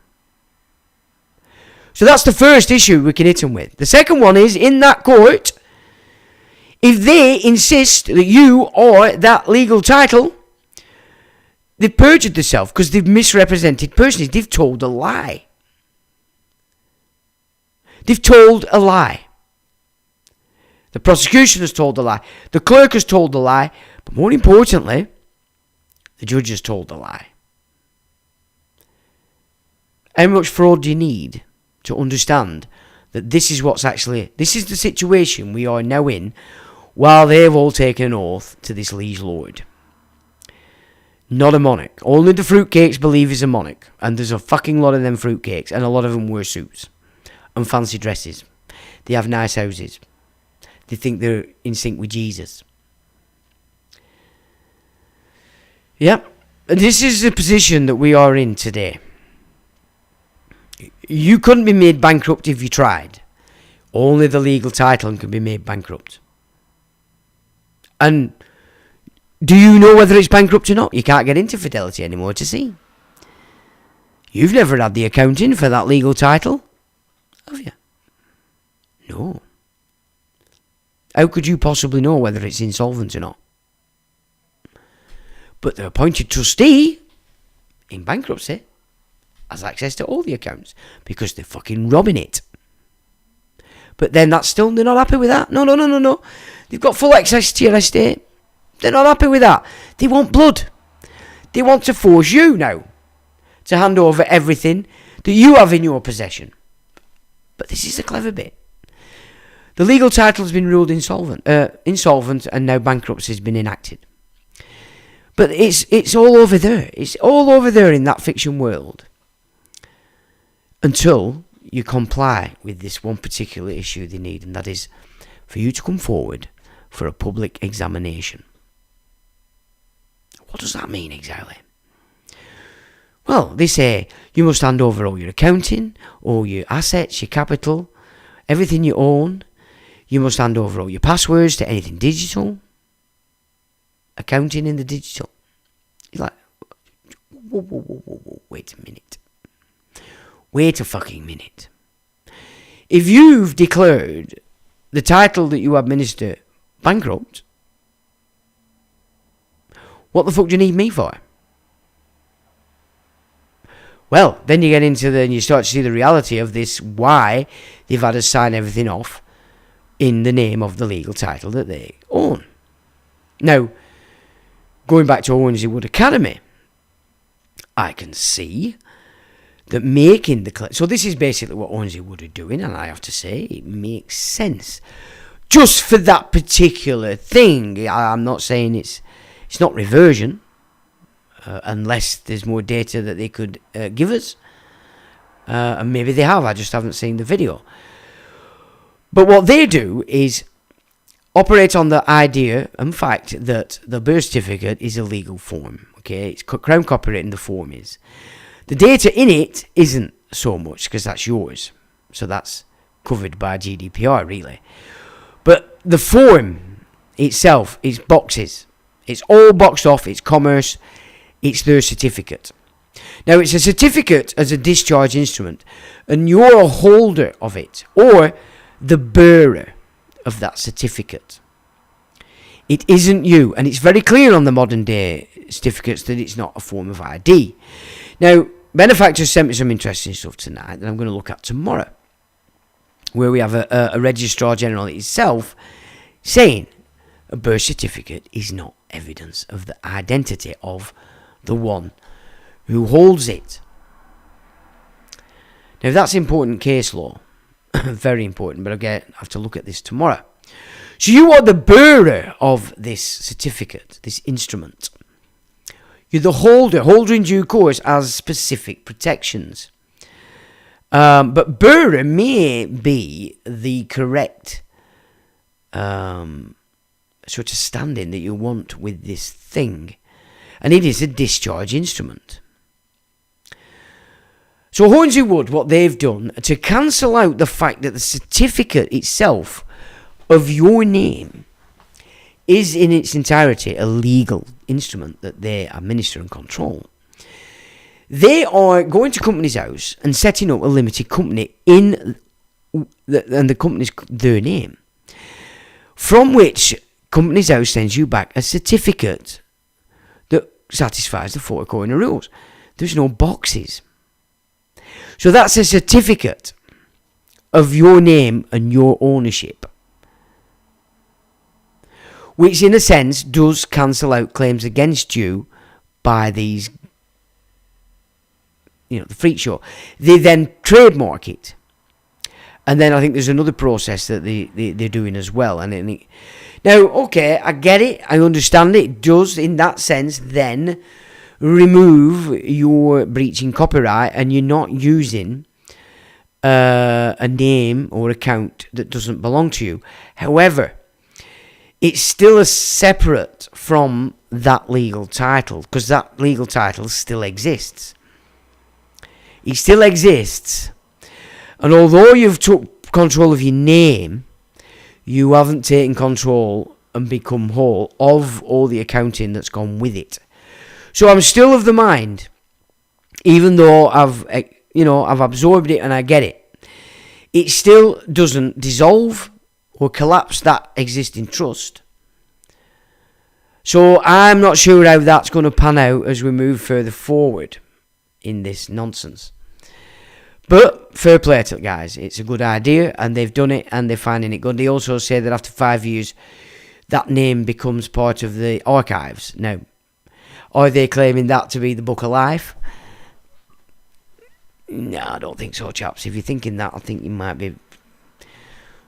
So that's the first issue we can hit them with. The second one is, in that court, if they insist that you are that legal title, they've perjured themselves because they've misrepresented personally. They've told a lie. They've told a lie. The prosecution has told a lie. The clerk has told a lie. But more importantly, the judge has told a lie. How much fraud do you need to understand that this is the situation we are now in, while they've all taken an oath to this liege lord? Not a monarch. Only the fruitcakes believe he's a monarch. And there's a fucking lot of them fruitcakes. And a lot of them wear suits. And fancy dresses. They have nice houses. They think they're in sync with Jesus. Yep. And this is the position that we are in today. You couldn't be made bankrupt if you tried. Only the legal title can be made bankrupt. And do you know whether it's bankrupt or not? You can't get into Fidelity anymore to see. You've never had the accounting for that legal title, have you? No. How could you possibly know whether it's insolvent or not? But the appointed trustee in bankruptcy has access to all the accounts because they're fucking robbing it. But then they're not happy with that. No. They've got full access to your estate. They're not happy with that. They want blood. They want to force you now to hand over everything that you have in your possession. But this is the clever bit. The legal title has been ruled insolvent, and now bankruptcy has been enacted. But it's all over there. It's all over there in that fiction world. Until you comply with this one particular issue they need, and that is for you to come forward for a public examination. What does that mean exactly? Well, they say you must hand over all your accounting, all your assets, your capital, everything you own. You must hand over all your passwords to anything digital. Accounting in the digital. You're like, whoa, wait a minute. Wait a fucking minute. If you've declared the title that you administer bankrupt, what the fuck do you need me for? Well, then you get into and you start to see the reality of this, why they've had to sign everything off in the name of the legal title that they own. Now, going back to Hornsey Wood Academy, I can see that making the claim. So this is basically what Hornsey Wood are doing, and I have to say it makes sense. Just for that particular thing, I'm not saying it's not reversion, unless there's more data that they could give us. And maybe they have, I just haven't seen the video. But what they do is operate on the idea and fact that the birth certificate is a legal form. Okay, it's Crown copyright, and the form is. The data in it isn't so much, because that's yours. So that's covered by GDPR, really. But the form itself is boxes. It's all boxed off. It's commerce. It's their certificate. Now, it's a certificate as a discharge instrument, and you're a holder of it, or the bearer of that certificate. It isn't you, and it's very clear on the modern day certificates that it's not a form of ID. Now, benefactors sent me some interesting stuff tonight that I'm going to look at tomorrow, where we have a registrar general itself saying a birth certificate is not evidence of the identity of the one who holds it. Now, that's important case law, very important, but again, I have to look at this tomorrow. So you are the bearer of this certificate, this instrument. You're the holder in due course has specific protections. But bearer may be the correct sort of standing that you want with this thing. And it is a discharge instrument. So Hornsey Wood, what they've done to cancel out the fact that the certificate itself of your name is in its entirety a legal instrument that they administer and control. They are going to Companies House and setting up a limited company and the company's their name, from which Companies House sends you back a certificate that satisfies the four corner rules. There's no boxes. So that's a certificate of your name and your ownership, which in a sense does cancel out claims against you by these, the freak show. They then trademark it. And then I think there's another process that they're doing as well. Now, okay, I get it. I understand it. It does, in that sense, then remove your breaching copyright and you're not using a name or account that doesn't belong to you. However, it's still a separate from that legal title, because that legal title still exists. It still exists, and although you've took control of your name, you haven't taken control and become whole of all the accounting that's gone with it. So I'm still of the mind, even though I've absorbed it and I get it, it still doesn't dissolve or collapse that existing trust. So I'm not sure how that's going to pan out as we move further forward in this nonsense. But fair play to the guys. It's a good idea, and they've done it, and they're finding it good. They also say that after 5 years, that name becomes part of the archives. Now, are they claiming that to be the Book of Life? No, I don't think so, chaps. If you're thinking that, I think you might be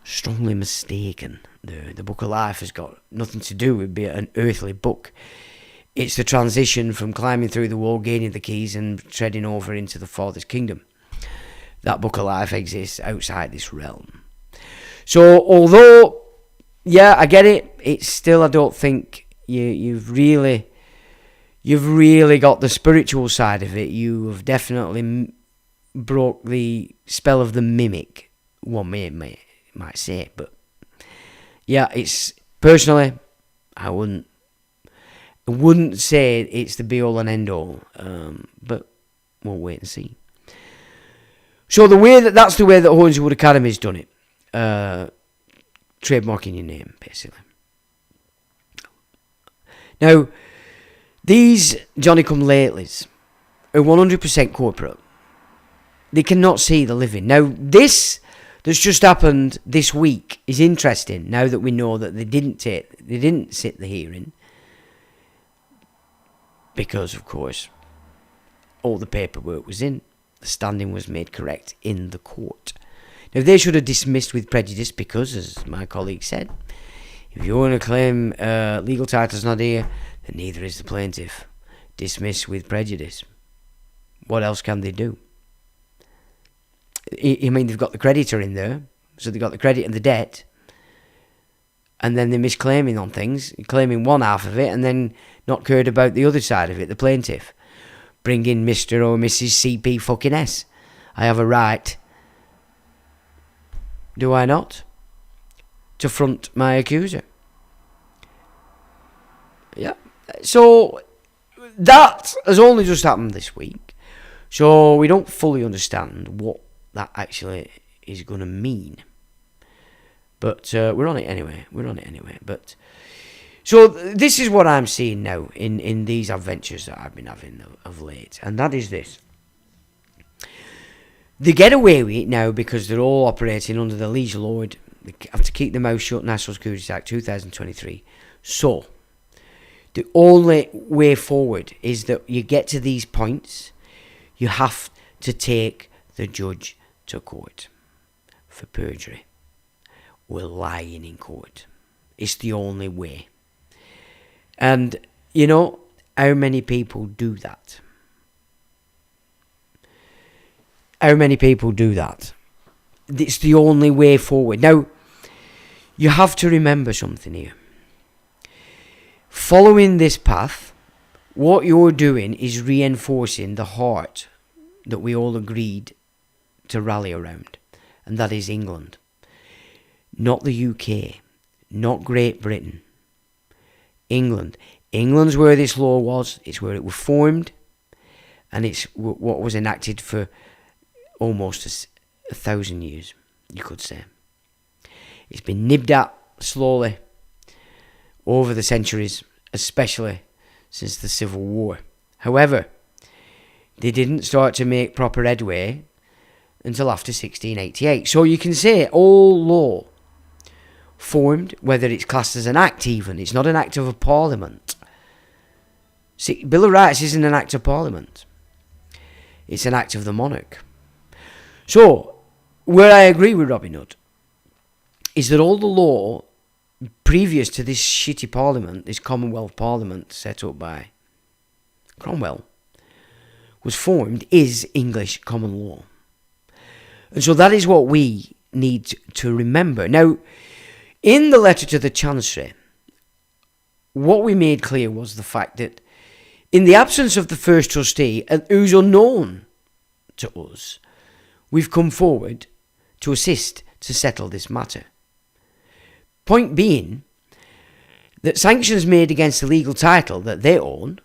strongly mistaken. The Book of Life has got nothing to do with being an earthly book. It's the transition from climbing through the wall, gaining the keys, and treading over into the Father's kingdom. That Book of Life exists outside this realm. So, although, yeah, I get it, it's still, I don't think you've really got the spiritual side of it. You have definitely broke the spell of the mimic, one might say, but yeah, it's personally, I wouldn't say it's the be all and end all, but we'll wait and see. So that's the way that Hornsey Academy's done it, trademarking your name, basically. Now, these Johnny-come-latelys are 100% corporate. They cannot see the living. Now, this that's just happened this week is interesting, now that we know that they didn't sit the hearing, because, of course, all the paperwork was in. The standing was made correct in the court. Now, they should have dismissed with prejudice because, as my colleague said, if you want to claim legal title's not here, then neither is the plaintiff. Dismiss with prejudice. What else can they do? I mean, they've got the creditor in there, so they've got the credit and the debt, and then they're misclaiming on things, claiming one half of it, and then not cared about the other side of it, the plaintiff. Bring in Mr. or Mrs. CP fucking S. I have a right, do I not, to front my accuser. Yeah. So that has only just happened this week, so we don't fully understand what that actually is going to mean. But we're on it anyway. But so this is what I'm seeing now in these adventures that I've been having of late, and that is this. They get away with it now because they're all operating under the liege lord. They have to keep their mouth shut. National Security Act 2023. So the only way forward is that you get to these points, you have to take the judge to court for perjury. We're lying in court. It's the only way. And, you know, how many people do that? How many people do that? It's the only way forward. Now, you have to remember something here. Following this path, what you're doing is reinforcing the heart that we all agreed to rally around, and that is England. Not the UK, not Great Britain. England. England's where this law was, it's where it was formed, and it's what was enacted for almost 1,000 years, you could say. It's been nibbed at slowly over the centuries, especially since the Civil War. However, they didn't start to make proper headway until after 1688. So you can say all law formed, whether it's classed as an act even, it's not an act of a parliament. See, Bill of Rights isn't an act of parliament. It's an act of the monarch. So, where I agree with Robin Hood is that all the law previous to this shitty parliament, this Commonwealth Parliament set up by Cromwell, was formed is English common law. And so that is what we need to remember. Now, in the letter to the Chancery, what we made clear was the fact that in the absence of the first trustee, who's unknown to us, we've come forward to assist to settle this matter. Point being that sanctions made against the legal title that they own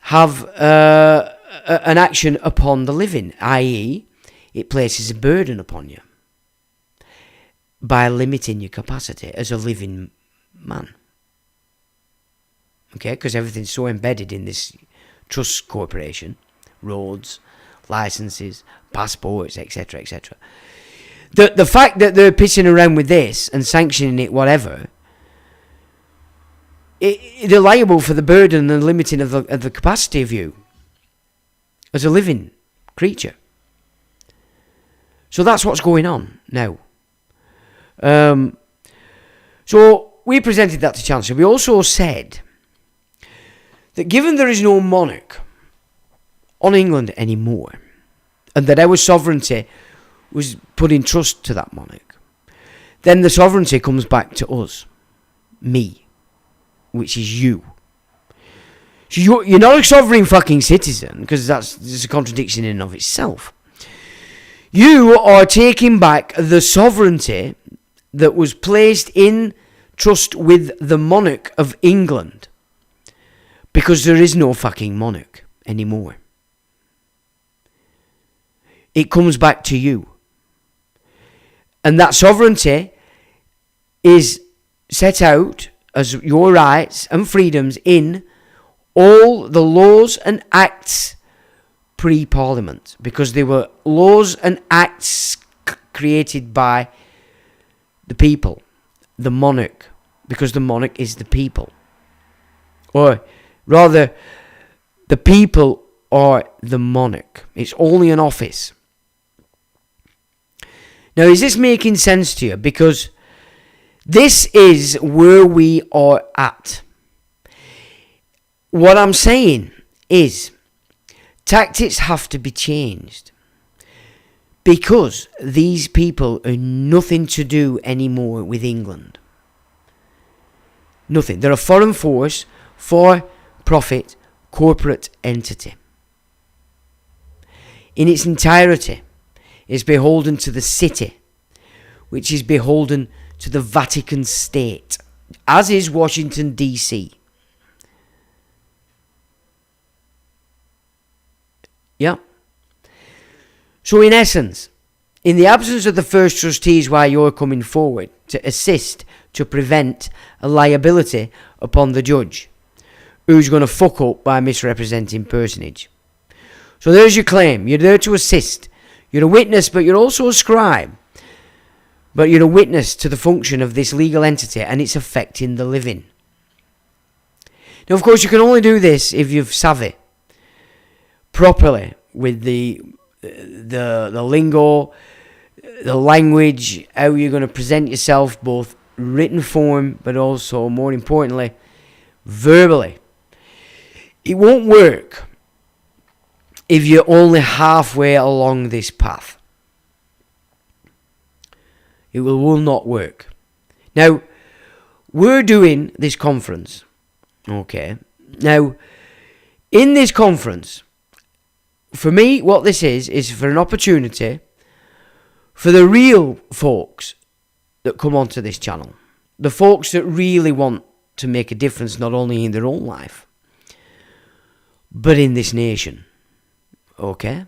have an action upon the living, i.e., it places a burden upon you by limiting your capacity as a living man. Okay, because everything's so embedded in this trust corporation, roads, licenses, passports, etc., etc. The fact that they're pissing around with this and sanctioning it, whatever, they're liable for the burden and limiting of the capacity of you as a living creature. So that's what's going on now. So we presented that to Chancellor. We also said that given there is no monarch on England anymore, and that our sovereignty was put in trust to that monarch, then the sovereignty comes back to us, me, which is you. So you're not a sovereign fucking citizen, because that's a contradiction in and of itself. You are taking back the sovereignty that was placed in trust with the monarch of England, because there is no fucking monarch anymore. It comes back to you. And that sovereignty is set out as your rights and freedoms in all the laws and acts pre-Parliament, because they were laws and acts created by the people, the monarch, because the monarch is the people. Or rather, the people are the monarch. It's only an office. Now, is this making sense to you? Because this is where we are at. What I'm saying is tactics have to be changed, because these people are nothing to do anymore with England. Nothing. They're a foreign force, for-profit, corporate entity. In its entirety, is beholden to the city, which is beholden to the Vatican State, as is Washington, D.C. Yeah. So in essence, in the absence of the first trustees, why you're coming forward to assist to prevent a liability upon the judge who's going to fuck up by misrepresenting personage. So there's your claim. You're there to assist. You're a witness, but you're also a scribe. But you're a witness to the function of this legal entity, and it's affecting the living. Now, of course, you can only do this if you're savvy properly with the lingo, the language, how you're going to present yourself, both written form, but also, more importantly, verbally. It won't work if you're only halfway along this path. It will not work. Now, we're doing this conference. Okay. Now, in this conference, for me, what this is for an opportunity for the real folks that come onto this channel. The folks that really want to make a difference, not only in their own life, but in this nation. Okay?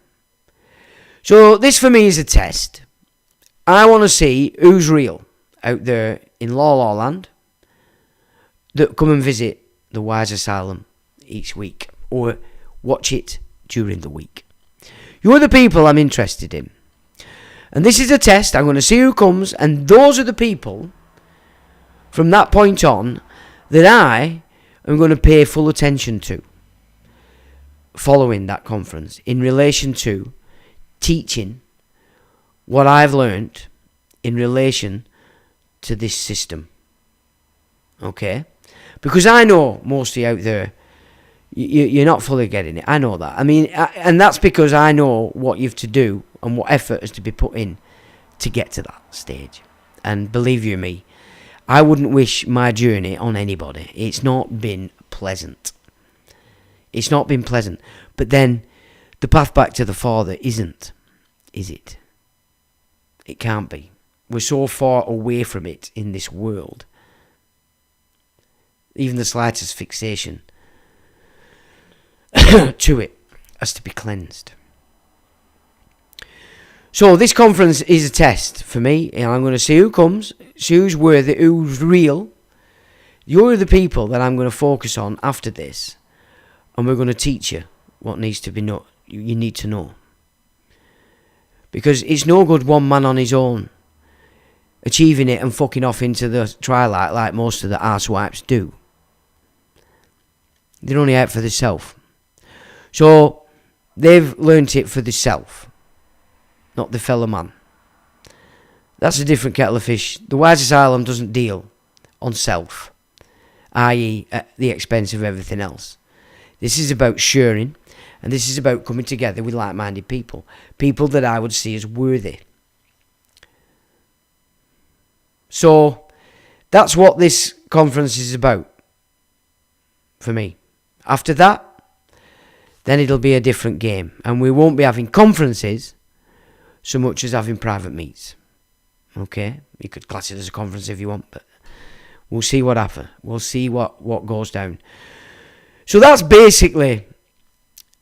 So this for me is a test. I want to see who's real out there in La Land that come and visit the Wise Asylum each week, or watch it during the week. You're the people I'm interested in. And this is a test. I'm going to see who comes, and those are the people from that point on that I am going to pay full attention to following that conference in relation to teaching what I've learnt in relation to this system. Okay? Because I know most of you out there, You're not fully getting it. I know that. I mean, and that's because I know what you have to do and what effort is to be put in to get to that stage. And believe you me, I wouldn't wish my journey on anybody. It's not been pleasant. It's not been pleasant. But then the path back to the Father isn't, is it? It can't be. We're so far away from it in this world. Even the slightest fixation to it has to be cleansed. So this conference is a test for me, and I'm going to see who comes, see who's worthy, who's real. You're the people that I'm going to focus on after this, and we're going to teach you what needs to be know. You need to know, because it's no good one man on his own achieving it and fucking off into the twilight like most of the arsewipes do. They're only out for themselves. So they've learnt it for themselves, not the fellow man. That's a different kettle of fish. The Wise Asylum doesn't deal on self, i.e. at the expense of everything else. This is about sharing, and this is about coming together with like-minded people. People that I would see as worthy. So that's what this conference is about for me. After that, then it'll be a different game, and we won't be having conferences so much as having private meets. Okay, you could class it as a conference if you want, but we'll see what happens. We'll see what goes down. So that's basically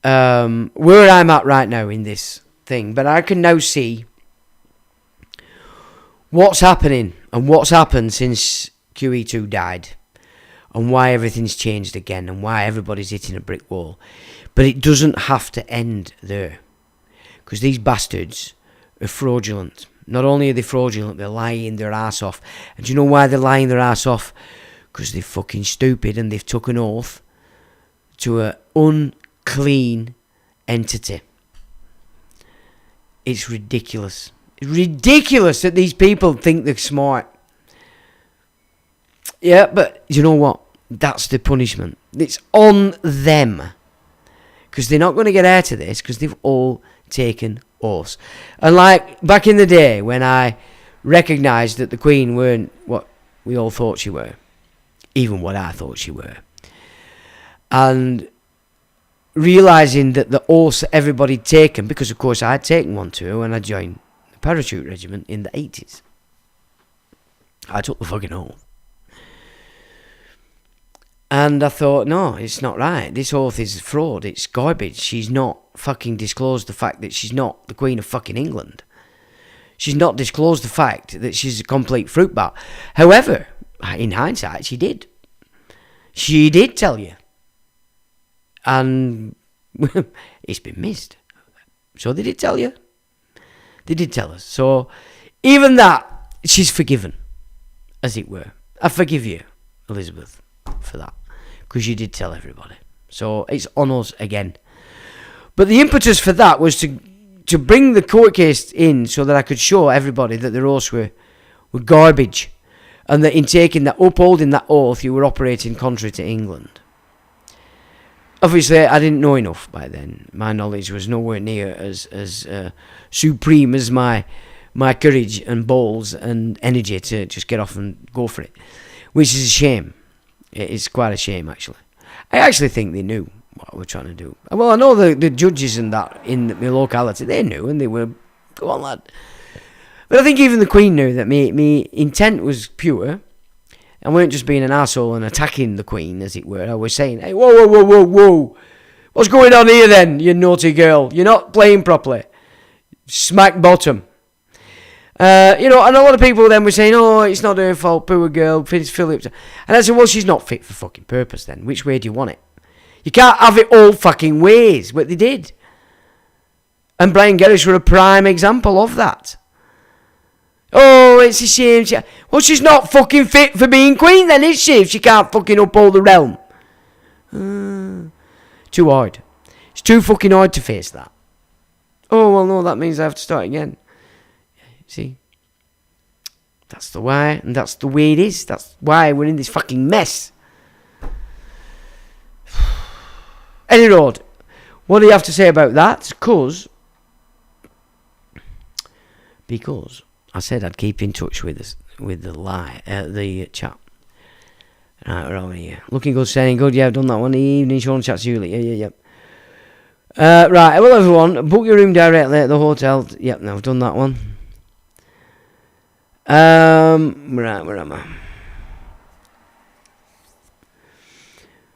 where I'm at right now in this thing. But I can now see what's happening and what's happened since QE2 died, and why everything's changed again, and why everybody's hitting a brick wall. But it doesn't have to end there, because these bastards are fraudulent. Not only are they fraudulent, they're lying their ass off. And do you know why they're lying their ass off? Because they're fucking stupid, and they've took an oath to an unclean entity. It's ridiculous. It's ridiculous that these people think they're smart. Yeah, but you know what? That's the punishment. It's on them. Because they're not going to get out of this, because they've all taken oaths. And like back in the day when I recognised that the Queen weren't what we all thought she were, even what I thought she were, and realising that the oaths that everybody'd taken, because of course I'd taken one too when I joined the parachute regiment in the 80s. I took the fucking oath. And I thought, no, it's not right. This oath is fraud. It's garbage. She's not fucking disclosed the fact that she's not the Queen of fucking England. She's not disclosed the fact that she's a complete fruit bat. However, in hindsight, she did. She did tell you. And it's been missed. So they did tell you. They did tell us. So even that, she's forgiven, as it were. I forgive you, Elizabeth, for that, because you did tell everybody. So it's on us again. But the impetus for that was to bring the court case in so that I could show everybody that the oaths were garbage, and that in taking that, upholding that oath, you were operating contrary to England. Obviously, I didn't know enough by then. My knowledge was nowhere near as supreme as my courage and balls and energy to just get off and go for it, which is a shame. It's quite a shame, actually. I actually think they knew what we're trying to do. Well, I know the judges and that in the locality, they knew, and they were, go on, lad. But I think even the Queen knew that me intent was pure. I weren't just being an arsehole and attacking the Queen, as it were. I was saying, hey, whoa. What's going on here then, you naughty girl? You're not playing properly. Smack bottom. And a lot of people then were saying, oh, it's not her fault, poor girl, Prince Philip. And I said, well, she's not fit for fucking purpose then. Which way do you want it? You can't have it all fucking ways, but they did. And Brian Gerrish were a prime example of that. Oh, it's a shame. Well, she's not fucking fit for being queen then, is she? If she can't fucking uphold the realm. Too hard. It's too fucking hard to face that. Oh, well, no, that means I have to start again. See? That's the why, and that's the way it is. That's why we're in this fucking mess. Any road. What do you have to say about that? Because I said I'd keep in touch with us, with the chat. Right, we're over here. Looking good, saying good. Yeah, I've done that one. Evening, Sean chats Julie. Yeah. Right, well, everyone, book your room directly at the hotel. Yep, no, I've done that one. Right, where am I?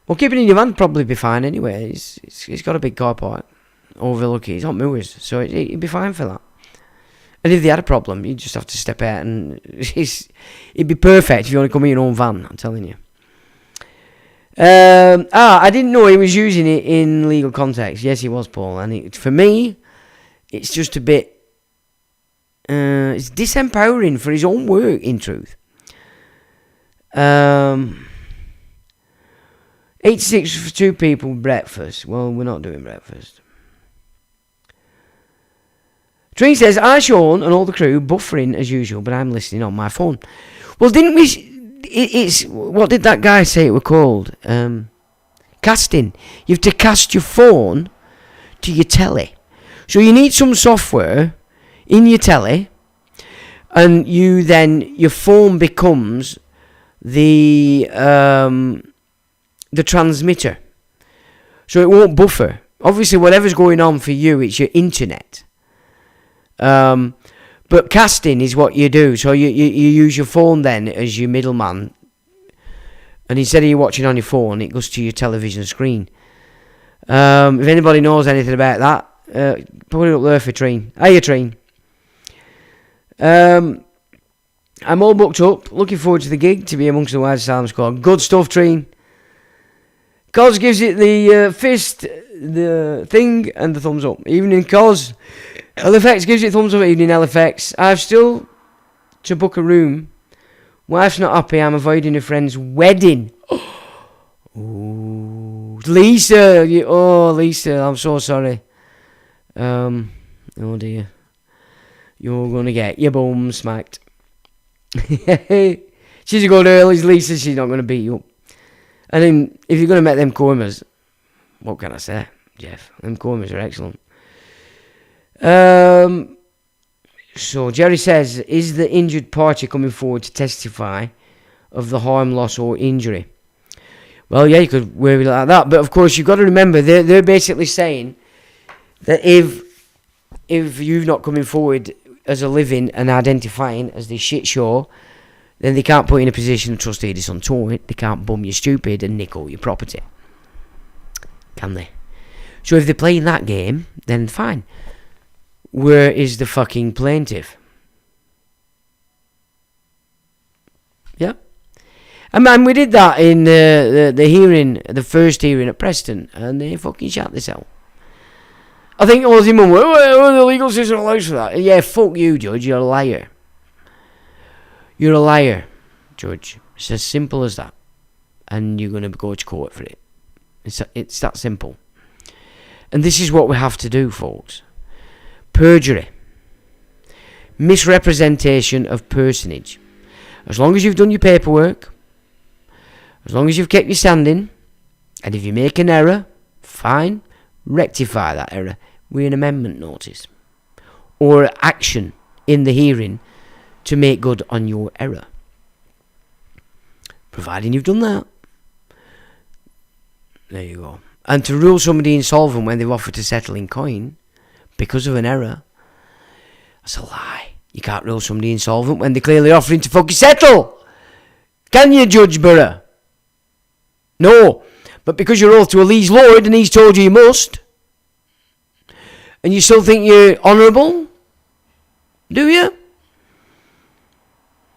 Well, keeping it in your van probably be fine anyway. It's got a big car park overlooking. It's not moors, so it'd be fine for that. And if they had a problem, you'd just have to step out, and it'd be perfect if you want to come in your own van. I'm telling you. I didn't know he was using it in legal context. Yes, he was, Paul. And for me, it's just a bit. It's disempowering for his own work. In truth. 86 for 2 people breakfast. Well, we're not doing breakfast. Tree says, "Hi Sean and all the crew, buffering as usual, but I'm listening on my phone." Well, didn't we? It's what did that guy say it were called? Casting. You have to cast your phone to your telly. So you need some software in your telly, and your phone becomes the transmitter. So it won't buffer. Obviously, whatever's going on for you, it's your internet. But casting is what you do. So you use your phone then as your middleman. And instead of you watching on your phone, it goes to your television screen. If anybody knows anything about that, put it up there for Treen. Hiya, Treen. I'm all booked up. Looking forward to the gig to be amongst the wide Asylum squad. Good stuff, Treen. Cos gives it the fist, the thing, and the thumbs up. Evening, Cos. LFX gives it thumbs up. Evening, LFX. I've still to book a room. Wife's not happy. I'm avoiding a friend's wedding. Ooh, Lisa. Lisa. I'm so sorry. Oh dear. You're gonna get your bum smacked. She's a good girl, is Lisa. She's not gonna beat you up. And then, if you're gonna make them corners, what can I say, Jeff? Them corners are excellent. So Jerry says, is the injured party coming forward to testify of the harm, loss, or injury? Well, yeah, you could word it like that, but of course you've got to remember they're basically saying that if you're not coming forward as a living and identifying as the shit show, then they can't put you in a position of trustee on tour. They can't bum you stupid and nick all your property, can they? So if they're playing that game, then fine. Where is the fucking plaintiff? Yeah. And man, we did that in the hearing, the first hearing at Preston, and they fucking shut this out. I think Aussie Mum went, well, the legal system allows for that. Yeah, fuck you, Judge, you're a liar. You're a liar, Judge. It's as simple as that. And you're going to go to court for it. It's that simple. And this is what we have to do, folks. Perjury. Misrepresentation of personage. As long as you've done your paperwork, as long as you've kept your standing, and if you make an error, fine, rectify that error with an amendment notice or action in the hearing to make good on your error. Providing you've done that. There you go. And to rule somebody insolvent when they've offered to settle in coin because of an error, that's a lie. You can't rule somebody insolvent when they're clearly offering to fucking settle. Can you, Judge Burrow? No. But because you're oath to a liege lord and he's told you must, and you still think you're honourable, do you?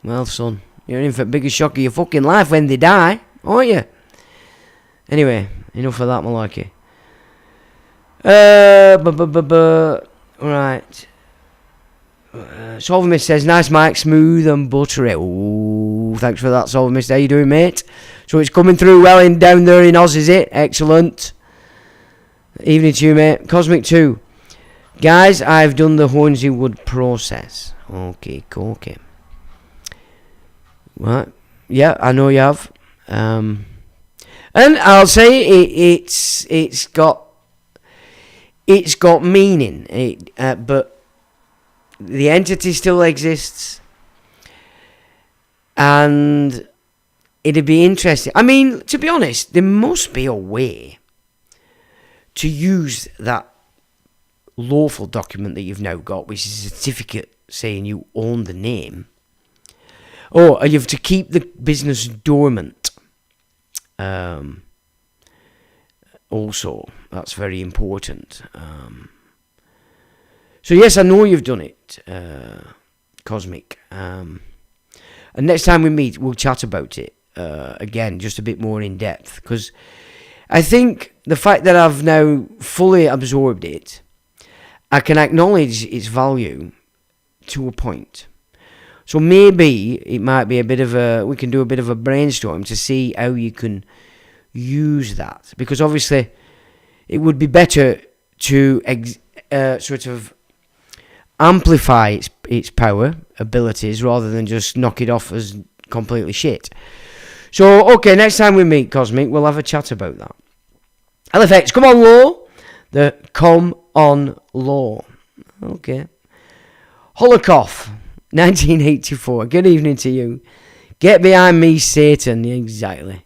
Well, son, you're in for the biggest shock of your fucking life when they die, aren't you? Anyway, enough of that malarkey. Right. Solvamist says, nice mic, smooth and buttery. Ooh, thanks for that, Solvamist. How you doing, mate? So it's coming through well down there in Oz, is it? Excellent. Evening to you, mate. Cosmic 2. Guys, I've done the Hornsey Wood process. Okay. Right. Yeah, I know you have. And And I'll say it's got meaning, but the entity still exists, and it'd be interesting. I mean, to be honest, there must be a way to use that lawful document that you've now got, which is a certificate saying you own the name, or you have to keep the business dormant. Also, that's very important. So yes, I know you've done it, Cosmic. And next time we meet, we'll chat about it again, just a bit more in depth, because I think the fact that I've now fully absorbed it, I can acknowledge its value to a point. So maybe it might be we can do a bit of a brainstorm to see how you can use that, because obviously it would be better to sort of amplify its power, abilities, rather than just knock it off as completely shit. So, okay, next time we meet, Cosmic, we'll have a chat about that. LFX, come on, law. The come on law. Okay. Holocaust, 1984. Good evening to you. Get behind me, Satan. Exactly.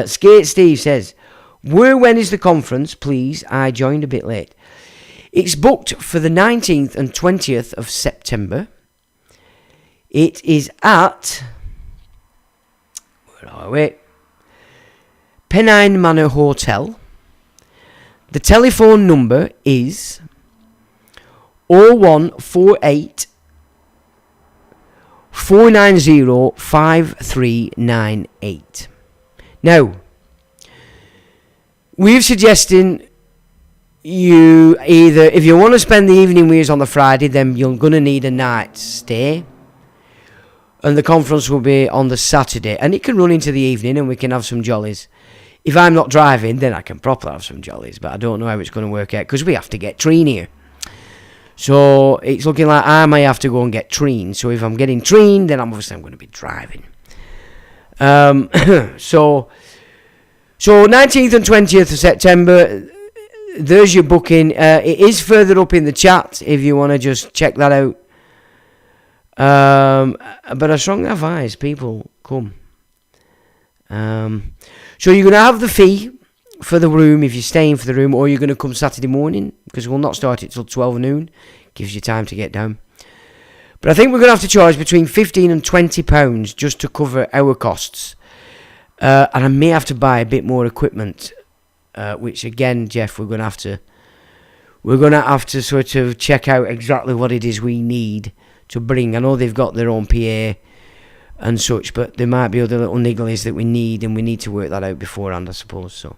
Skate Steve says, when is the conference, please? I joined a bit late. It's booked for the 19th and 20th of September. It is at, where are we? Pennine Manor Hotel. The telephone number is 0148 490 5398. Now, we're suggesting you either, if you want to spend the evening with us on the Friday, then you're going to need a night stay. And the conference will be on the Saturday. And it can run into the evening and we can have some jollies. If I'm not driving, then I can properly have some jollies. But I don't know how it's going to work out, because we have to get Treen here. So it's looking like I may have to go and get Treen. So if I'm getting Treen, then I'm going to be driving. So 19th and 20th of September, there's your booking. It is further up in the chat if you want to just check that out. But I strongly advise people come. So you're going to have the fee for the room if you're staying for the room, or you're going to come Saturday morning, because we'll not start it till 12 noon. Gives you time to get down. But I think we're going to have to charge between £15 and £20 just to cover our costs. And I may have to buy a bit more equipment, which again, Jeff, we're going to have to sort of check out exactly what it is we need to bring. I know they've got their own PA and such, but there might be other little nigglies that we need, and we need to work that out beforehand, I suppose. So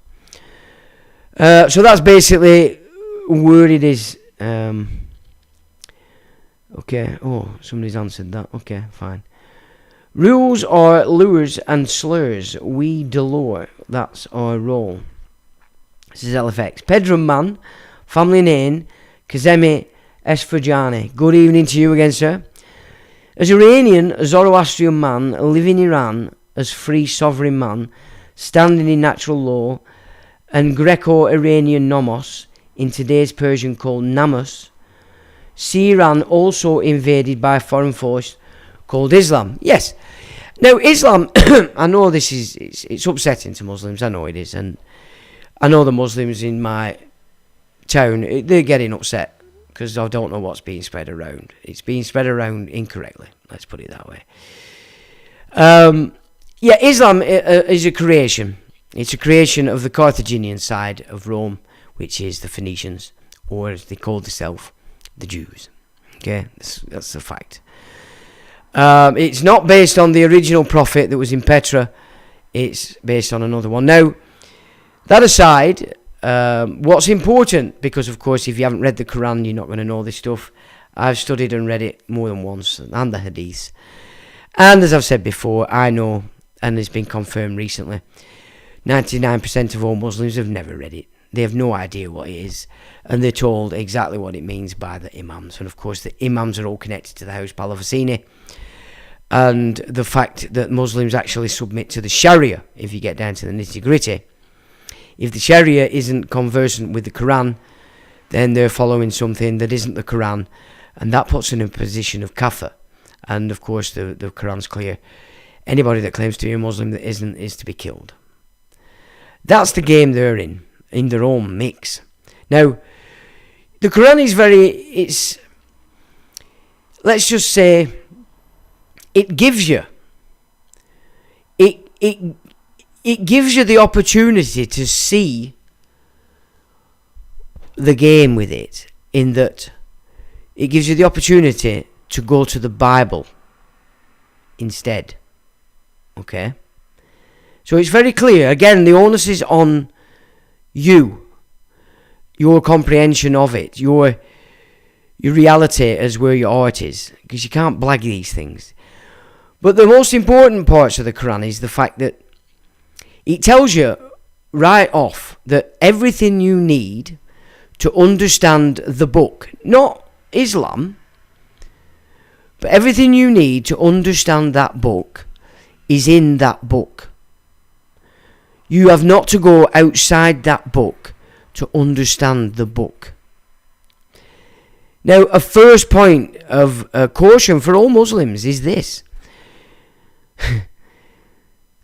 that's basically where it is. Okay. Oh, somebody's answered that. Okay, fine. Rules are lures and slurs. We Delore. That's our role. This is LFX. Pedram Man, family name, Kazemi Esfajani. Good evening to you again, sir. As Iranian Zoroastrian man, living in Iran as free sovereign man, standing in natural law, and Greco-Iranian nomos, in today's Persian called Namus, see Iran also invaded by a foreign force called Islam. Yes. Now, Islam, I know this is, it's upsetting to Muslims, I know it is, and I know the Muslims in my town, they're getting upset, because I don't know what's being spread around. It's being spread around incorrectly, let's put it that way. Yeah, Islam is a creation. It's a creation of the Carthaginian side of Rome, which is the Phoenicians, or as they called themselves, the Jews. Okay, that's the fact. It's not based on the original prophet that was in Petra. It's based on another one. Now, that aside, what's important, because of course if you haven't read the Quran you're not going to know this stuff. I've studied and read it more than once, and the Hadith. And as I've said before, I know, and it's been confirmed recently, 99% of all Muslims have never read it. They have no idea what it is, and they're told exactly what it means by the imams. And of course the imams are all connected to the house Palavicini. and the fact that Muslims actually submit to the Sharia, if you get down to the nitty-gritty. If the Sharia isn't conversant with the Quran, then they're following something that isn't the Quran, and that puts them in a position of kafir. And of course the Quran's clear. Anybody that claims to be a Muslim that isn't is to be killed. That's the game they're in their own mix. Now, the Quran is let's just say, it gives you the opportunity to see the game with it, in that it gives you the opportunity to go to the Bible instead. Okay? So it's very clear. Again, the onus is on you, your comprehension of it, your reality as where your heart is, because you can't blag these things. But the most important parts of the Quran is the fact that it tells you right off that everything you need to understand the book, not Islam, but everything you need to understand that book is in that book. You have not to go outside that book to understand the book. Now, a first point of caution for all Muslims is this.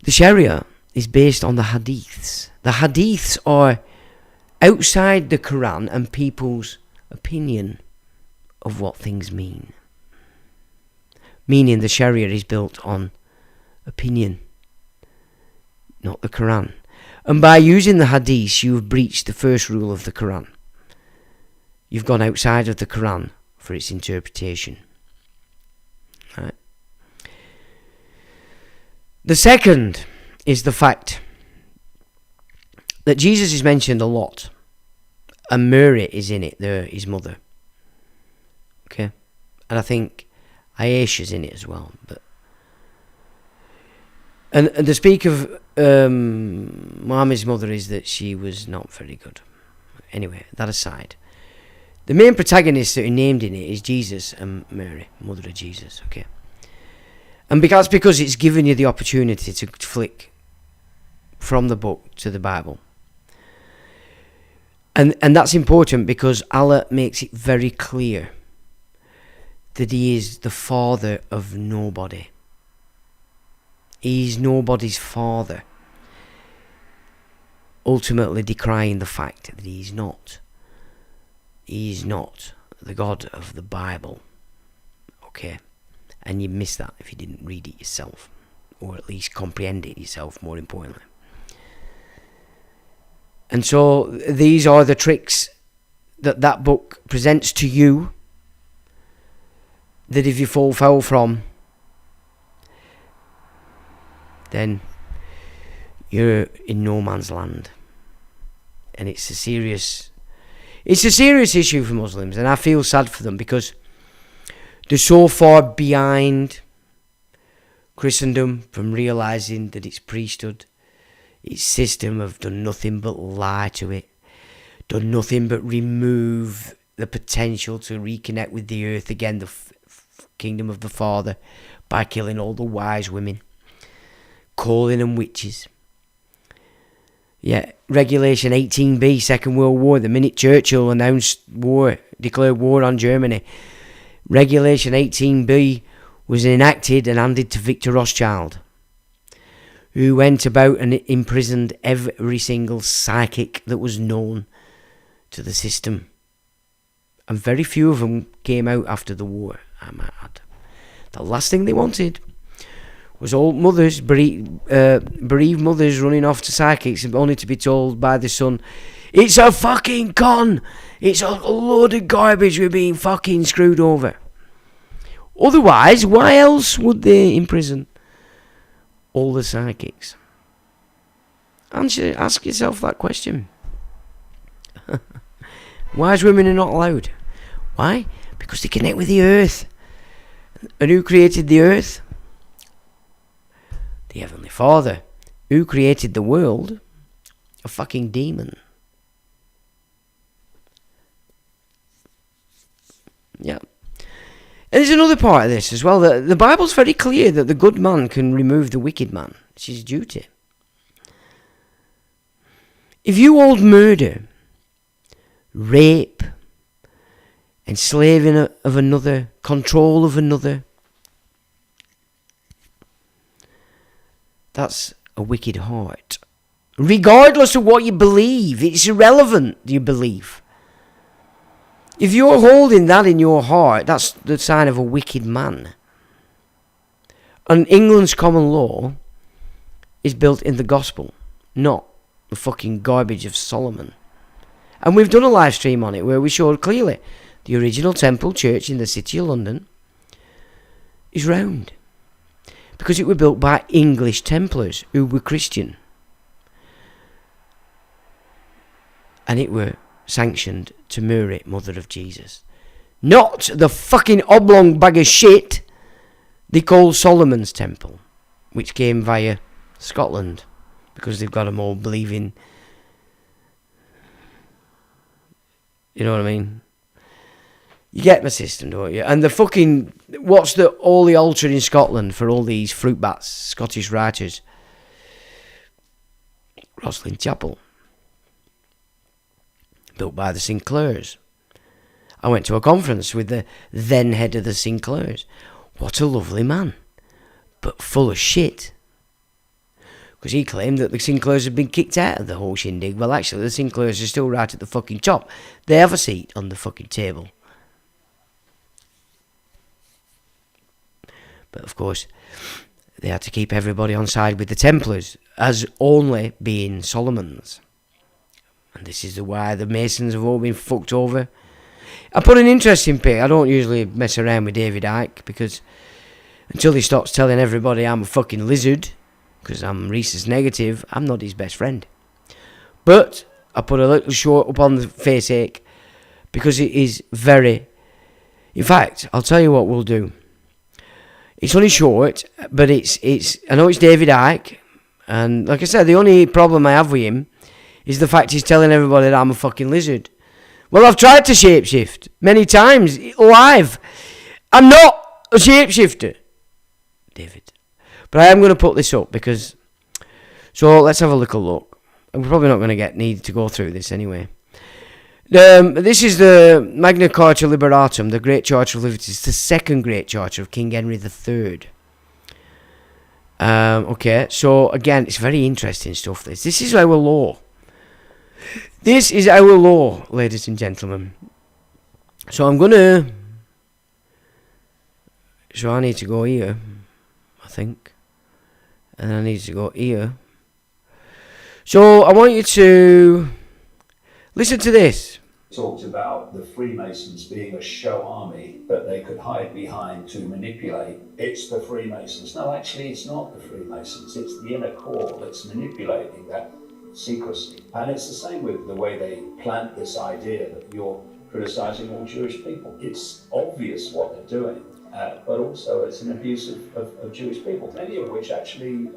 The Sharia is based on the hadiths. The hadiths are outside the Quran and people's opinion of what things mean. Meaning the Sharia is built on opinion, not the Quran. And by using the hadiths, you have breached the first rule of the Quran. You've gone outside of the Quran for its interpretation. Right. The second is the fact that Jesus is mentioned a lot, and Mary is in it, his mother. Okay, and I think Aisha's in it as well. But and the speak of Muhammad's mother is that she was not very good. Anyway, that aside, the main protagonists that are named in it is Jesus and Mary, mother of Jesus. Okay. And because it's given you the opportunity to flick from the book to the Bible. And that's important because Allah makes it very clear that He is the father of nobody. He's nobody's father. Ultimately decrying the fact that He's not. He's not the God of the Bible. Okay. And you miss that if you didn't read it yourself, or at least comprehend it yourself, more importantly. And so these are the tricks that book presents to you, that if you fall foul from, then you're in no man's land. And it's a serious issue for Muslims, and I feel sad for them because they're so far behind Christendom from realising that its priesthood, its system have done nothing but lie to it, done nothing but remove the potential to reconnect with the earth again, the kingdom of the Father, by killing all the wise women, calling them witches. Yeah, Regulation 18B, Second World War, the minute Churchill announced war, declared war on Germany, Regulation 18B was enacted and handed to Victor Rothschild, who went about and imprisoned every single psychic that was known to the system. And very few of them came out after the war, I might add. The last thing they wanted was old mothers, bereaved mothers running off to psychics, only to be told by the son, it's a fucking con! It's a load of garbage, we're being fucking screwed over. Otherwise, why else would they imprison all the psychics? Ask yourself that question. Wise women are not allowed. Why? Because they connect with the earth. And who created the earth? The Heavenly Father. Who created the world? A fucking demon. Yeah. And there's another part of this as well. That the Bible's very clear that the good man can remove the wicked man. It's his duty. If you hold murder, rape, enslaving of another, control of another, that's a wicked heart. Regardless of what you believe, it's irrelevant, your belief. If you're holding that in your heart, that's the sign of a wicked man. And England's common law is built in the gospel, not the fucking garbage of Solomon. And we've done a live stream on it where we showed clearly the original temple church in the city of London is round. Because it was built by English Templars who were Christian. And it were sanctioned to Mary, mother of Jesus. Not the fucking oblong bag of shit they call Solomon's Temple, which came via Scotland, because they've got them all believing, you know what I mean? You get my system, don't you? And the fucking, what's the holy altar in Scotland for all these fruit bats, Scottish writers? Roslin Chapel. Built by the Sinclairs. I went to a conference with the then head of the Sinclairs. What a lovely man. But full of shit. Because he claimed that the Sinclairs had been kicked out of the whole shindig. Well, actually, the Sinclairs are still right at the fucking top. They have a seat on the fucking table. But of course, they had to keep everybody on side with the Templars, as only being Solomon's. And this is why the Masons have all been fucked over. I put an interesting pic. I don't usually mess around with David Icke, because until he stops telling everybody I'm a fucking lizard, because I'm rhesus negative, I'm not his best friend. But I put a little short up on the face ache, because it is very... In fact, I'll tell you what we'll do. It's only short, but it's. I know it's David Icke, and like I said, the only problem I have with him is the fact he's telling everybody that I'm a fucking lizard. Well, I've tried to shapeshift many times, live. I'm not a shapeshifter, David. But I am going to put this up because... So, let's have a little look. We're probably not going to need to go through this anyway. This is the Magna Carta Liberatum, the Great Charter of Liberty. It's the second Great Charter of King Henry III. Okay, so again, it's very interesting stuff, this. This is our law. This is our law, ladies and gentlemen. So I'm going to... So I need to go here, I think. And I need to go here. So I want you to... Listen to this. Talked about the Freemasons being a show army that they could hide behind to manipulate. It's the Freemasons. No, actually, it's not the Freemasons. It's the inner core that's manipulating that secrecy. And it's the same with the way they plant this idea that you're criticizing all Jewish people. It's obvious what they're doing, but also it's an abuse of Jewish people, many of which actually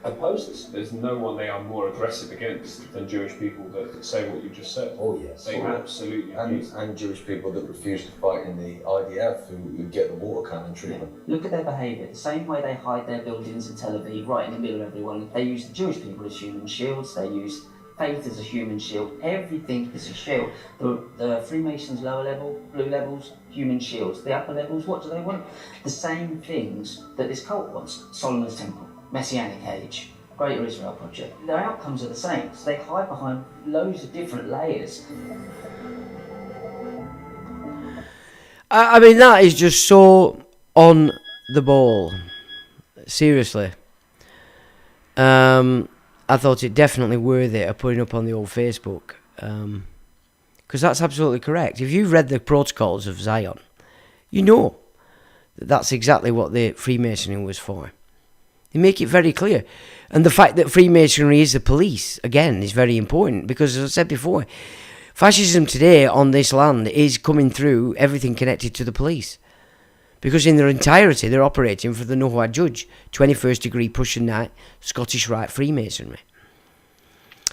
oppose this. There's no one they are more aggressive against than Jewish people that say what you just said. Oh yes. They absolutely abuse. And Jewish people that refuse to fight in the IDF who get the water cannon treatment. Look at their behaviour. The same way they hide their buildings in Tel Aviv, right in the middle of everyone. They use the Jewish people as human shields. They use faith as a human shield. Everything is a shield. The Freemasons lower level, blue levels, human shields. The upper levels, what do they want? The same things that this cult wants. Solomon's Temple, Messianic Age, Greater Israel Project. Their outcomes are the same. So they hide behind loads of different layers. I mean, that is just so on the ball. Seriously. I thought it definitely worthy of putting up on the old Facebook. Because that's absolutely correct. If you've read the protocols of Zion, you know that that's exactly what the Freemasonry was for. They make it very clear. And the fact that Freemasonry is the police, again, is very important. Because, as I said before, fascism today on this land is coming through everything connected to the police. Because in their entirety, they're operating for the Noah Judge, 21st degree Prussian Knight, Scottish Rite Freemasonry.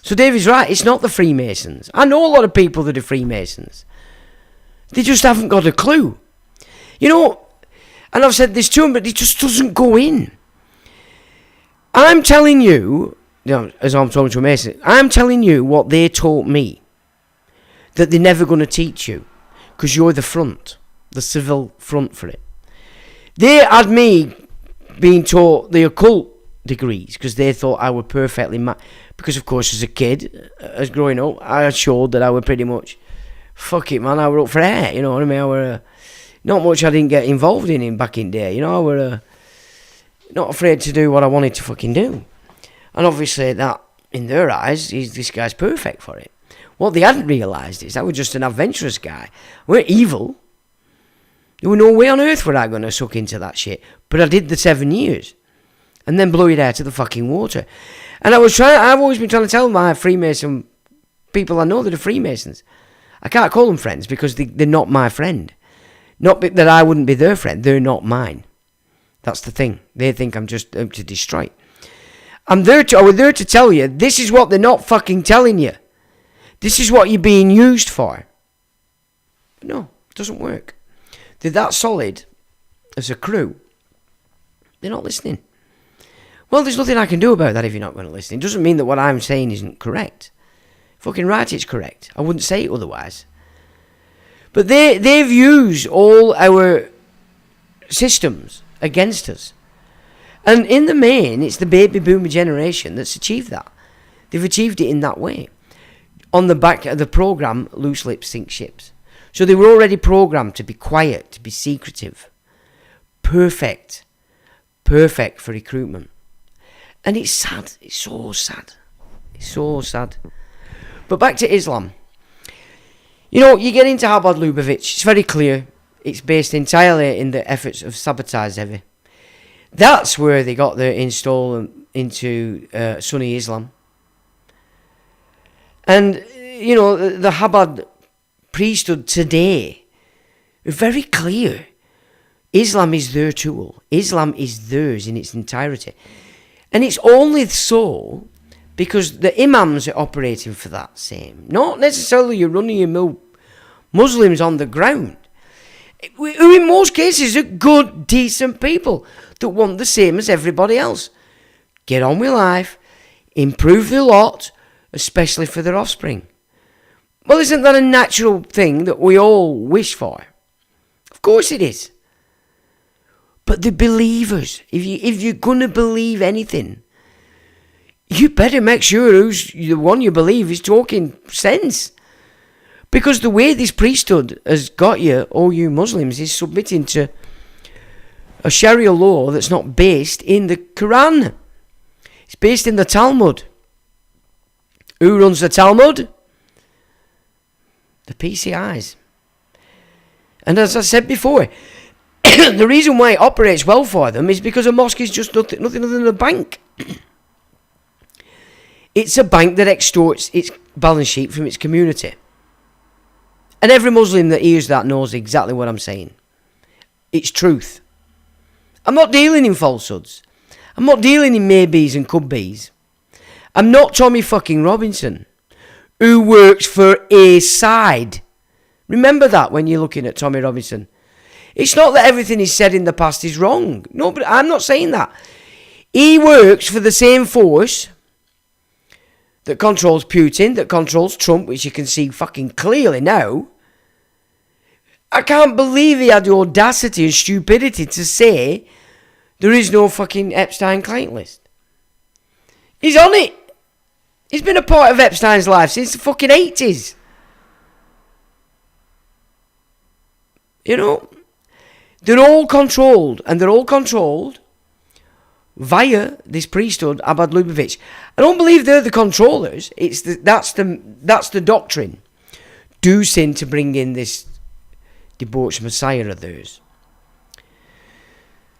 So David's right, it's not the Freemasons. I know a lot of people that are Freemasons. They just haven't got a clue. You know, And I've said this to him, but it just doesn't go in. I'm telling you, as I'm talking to a Mason, I'm telling you what they taught me, that they're never going to teach you, because you're the front, the civil front for it. They had me being taught the occult degrees, because they thought I were perfectly because of course as a kid, as growing up, I showed that I were pretty much, fuck it man, I were up for air, you know what I mean, I were, not much I didn't get involved in back in day, you know, I were not afraid to do what I wanted to fucking do. And obviously that, in their eyes, this guy's perfect for it. What they hadn't realised is I was just an adventurous guy. We're evil. There was no way on earth were I going to suck into that shit. But I did the 7 years. And then blew it out of the fucking water. And I've always been trying to tell my Freemason people I know that are Freemasons. I can't call them friends because they're not my friend. Not that I wouldn't be their friend. They're not mine. That's the thing. They think I'm just out to destroy. I was there to tell you, this is what they're not fucking telling you. This is what you're being used for. But no, it doesn't work. They're that solid as a crew. They're not listening. Well, there's nothing I can do about that if you're not going to listen. It doesn't mean that what I'm saying isn't correct. Fucking right, it's correct. I wouldn't say it otherwise. But they've used all our systems against us. And in the main, it's the baby boomer generation that's achieved that. They've achieved it in that way. On the back of the program, loose lips sink ships. So they were already programmed to be quiet, to be secretive. Perfect. Perfect for recruitment. And it's sad. It's so sad. It's so sad. But back to Islam. You know, you get into Chabad Lubavitch. It's very clear. It's based entirely in the efforts of sabotage Zevi. That's where they got their install into Sunni Islam. And, you know, the Chabad priesthood today are very clear. Islam is their tool. Islam is theirs in its entirety. And it's only so because the imams are operating for that same. Not necessarily your run-of-the-mill Muslims on the ground. Who in most cases are good, decent people that want the same as everybody else. Get on with life, improve their lot, especially for their offspring. Well, isn't that a natural thing that we all wish for? Of course it is. But the believers, if you're going to believe anything, you better make sure who's the one you believe is talking sense. Because the way this priesthood has got you, all you Muslims, is submitting to a Sharia law that's not based in the Quran. It's based in the Talmud. Who runs the Talmud? The PCIs. And as I said before, the reason why it operates well for them is because a mosque is just nothing other than a bank. It's a bank that extorts its balance sheet from its community. And every Muslim that hears that knows exactly what I'm saying. It's truth. I'm not dealing in falsehoods. I'm not dealing in maybes and could be's. I'm not Tommy fucking Robinson, who works for a side. Remember that when you're looking at Tommy Robinson. It's not that everything he's said in the past is wrong. No, but I'm not saying that. He works for the same force that controls Putin, that controls Trump, which you can see fucking clearly now. I can't believe he had the audacity and stupidity to say there is no fucking Epstein client list. He's on it. He's been a part of Epstein's life since the fucking 80s. You know? They're all controlled, and they're all controlled via this priesthood, Chabad Lubavitch. I don't believe they're the controllers. That's the doctrine. Do sin to bring in this debauched messiah of theirs,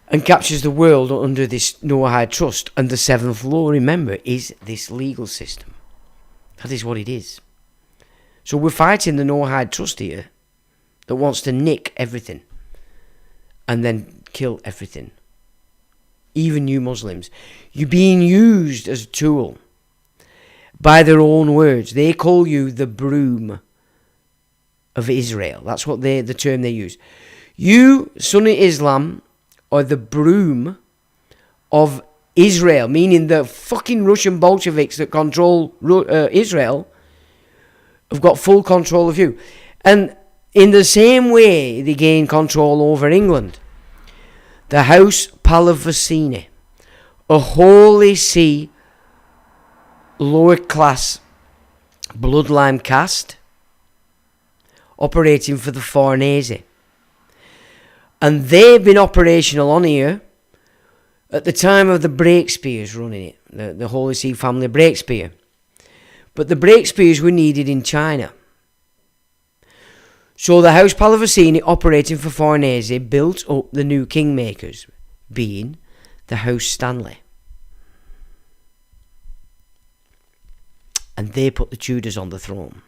and captures the world under this Noahide trust. And the seventh law, remember, is this legal system. That is what it is. So we're fighting the Noahide trust here that wants to nick everything and then kill everything. Even you Muslims. You're being used as a tool by their own words. They call you the broom of Israel. That's what the term they use. You, Sunni Islam, or the broom of Israel, meaning the fucking Russian Bolsheviks that control Israel have got full control of you. And in the same way they gain control over England, the House Palavicini, a Holy See lower class bloodline caste operating for the Farnese. And they've been operational on here at the time of the Breakspears running it, the Holy See family Breakspear. But the Breakspears were needed in China. So the House Palavicini operating for Farnese built up the new kingmakers, being the House Stanley. And they put the Tudors on the throne.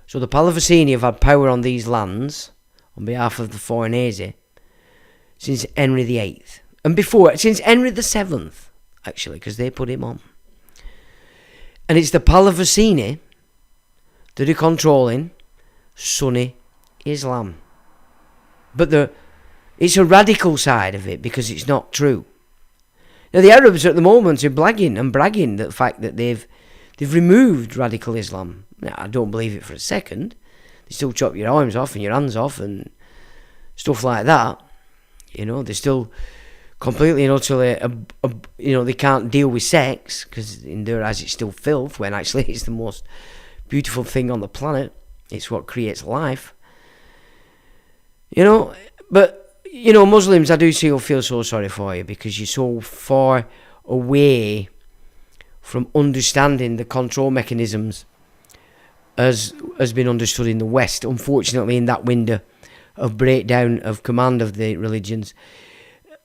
So the Palavicini have had power on these lands on behalf of the Farnese since Henry VIII. And before, since Henry VII, actually, because they put him on. And it's the Palavicini that are controlling Sunni Islam. But it's a radical side of it because it's not true. Now the Arabs at the moment are bragging the fact that they've removed radical Islam. Now I don't believe it for a second. They still chop your arms off and your hands off and stuff like that. You know, they're still completely and utterly, they can't deal with sex because in their eyes it's still filth, when actually it's the most beautiful thing on the planet. It's what creates life. You know, but Muslims, I do feel so sorry for you because you're so far away from understanding the control mechanisms as has been understood in the West. Unfortunately, in that window of breakdown of command of the religions,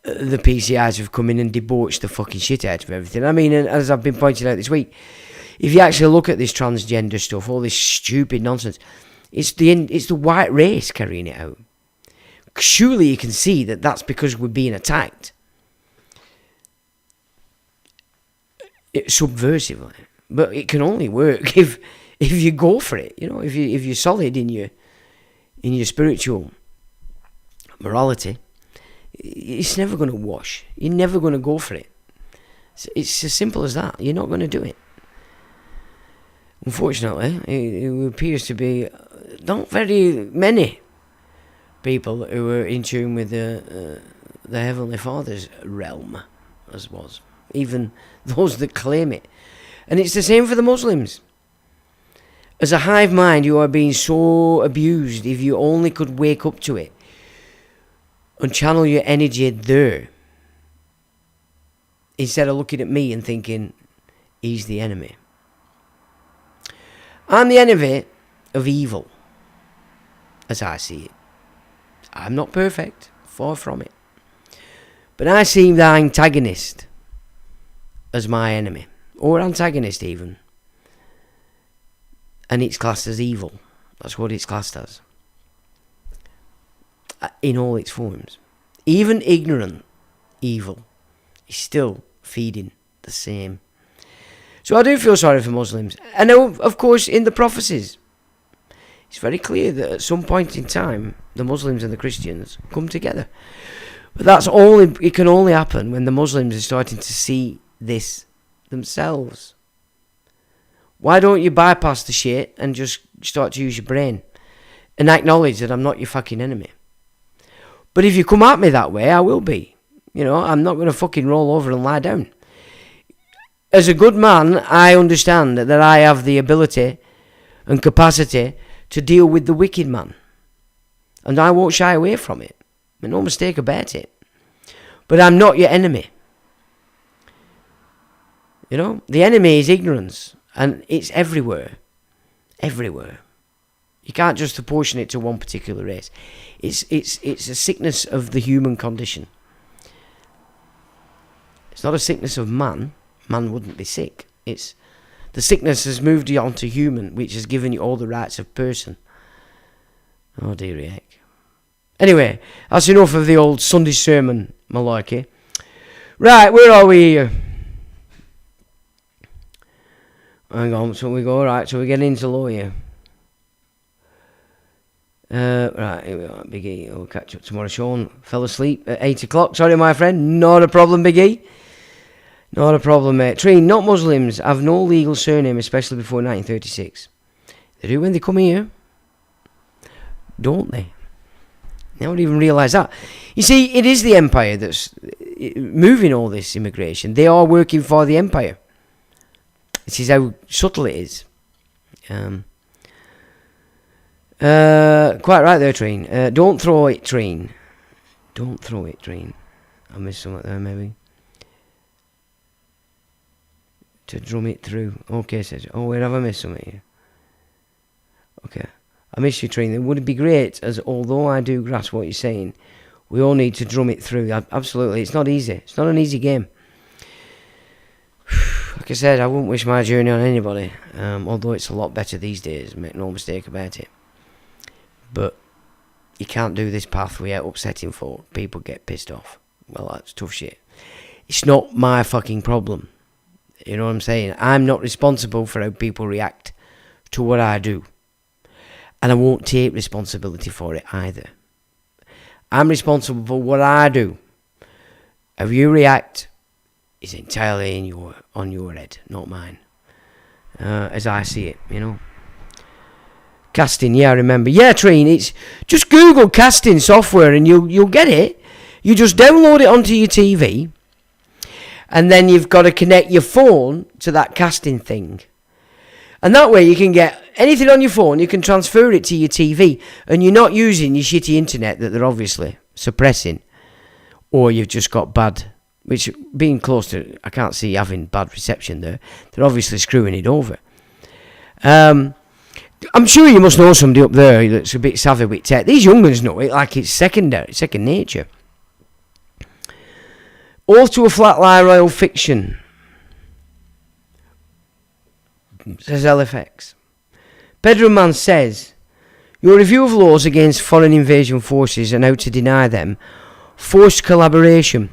the PCIs have come in and debauched the fucking shit out of everything. I mean, as I've been pointing out this week, if you actually look at this transgender stuff, all this stupid nonsense, it's the white race carrying it out. Surely you can see that that's because we're being attacked subversively. But it can only work if you go for it. If you're solid in your spiritual morality, it's never going to wash. You're never going to go for it. It's as simple as that. You're not going to do it. Unfortunately, it appears to be not very many people who are in tune with the Heavenly Father's realm, as was. Even those that claim it. And it's the same for the Muslims. As a hive mind, you are being so abused. If you only could wake up to it and channel your energy there, instead of looking at me and thinking, he's the enemy. I'm the enemy of evil, as I see it. I'm not perfect, far from it. But I see the antagonist as my enemy, or antagonist even. And it's classed as evil. That's what it's classed as. In all its forms. Even ignorant evil is still feeding the same. So I do feel sorry for Muslims. I know, of course, in the prophecies, it's very clear that at some point in time, the Muslims and the Christians come together. But it can only happen when the Muslims are starting to see this themselves. Why don't you bypass the shit and just start to use your brain and acknowledge that I'm not your fucking enemy? But if you come at me that way, I will be. I'm not going to fucking roll over and lie down. As a good man, I understand that I have the ability and capacity to deal with the wicked man. And I won't shy away from it. Make no mistake about it. But I'm not your enemy. The enemy is ignorance. And it's everywhere. Everywhere. You can't just apportion it to one particular race. It's a sickness of the human condition. It's not a sickness of man. Man wouldn't be sick. It's the sickness has moved you on to human, which has given you all the rights of person. Oh dear heck. Anyway, that's enough of the old Sunday sermon malarkey. Right, where are we here? Hang on, so we go, right, so we get into law here. Right, here we are, Big E. We'll catch up tomorrow. Sean fell asleep at 8 o'clock. Sorry, my friend. Not a problem, Big E. Not a problem, mate. Treen, not Muslims have no legal surname, especially before 1936. They do when they come here, don't they? They don't even realise that. You see, it is the empire that's moving all this immigration. They are working for the empire. This is how subtle it is. Quite right there, Treen. Don't throw it, Treen. Don't throw it, Treen. I missed something there, maybe. To drum it through. Okay, says. Oh, where have I missed something here? Okay. I miss you, Treen. It would be great, as although I do grasp what you're saying, we all need to drum it through. Absolutely. It's not easy. It's not an easy game. Like I said, I wouldn't wish my journey on anybody. Although it's a lot better these days. Make no mistake about it. But you can't do this path without upsetting folk. People get pissed off. Well, that's tough shit. It's not my fucking problem. You know what I'm saying? I'm not responsible for how people react to what I do. And I won't take responsibility for it either. I'm responsible for what I do. How you react is entirely on your head, not mine. As I see it, you know. Casting, yeah, I remember. Yeah, Treen, it's just Google casting software and you'll get it. You just download it onto your TV, and then you've got to connect your phone to that casting thing. And that way you can get anything on your phone, you can transfer it to your TV, and you're not using your shitty internet that they're obviously suppressing. Or you've just got bad, which being close to, I can't see having bad reception there. They're obviously screwing it over. I'm sure you must know somebody up there that's a bit savvy with tech. These young ones know it like it's second nature. All to a flat lie royal fiction, says LFX. Pedro Man says, your review of laws against foreign invasion forces and how to deny them forced collaboration.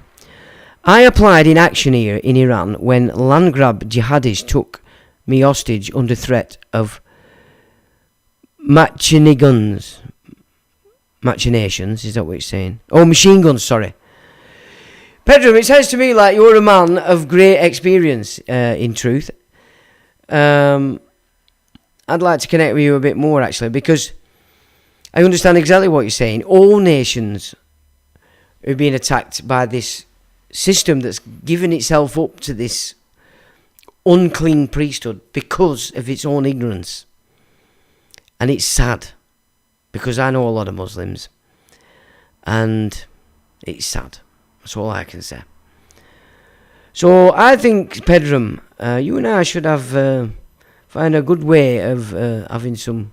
I applied in action here in Iran when land grab jihadis took me hostage under threat of machinations, is that what you're saying? Oh, machine guns, sorry. Pedro, it sounds to me like you're a man of great experience, in truth. I'd like to connect with you a bit more, actually, because I understand exactly what you're saying. All nations are being attacked by this system that's given itself up to this unclean priesthood because of its own ignorance. And it's sad, because I know a lot of Muslims, and it's sad. That's all I can say. So I think, Pedram, you and I should have find a good way of having some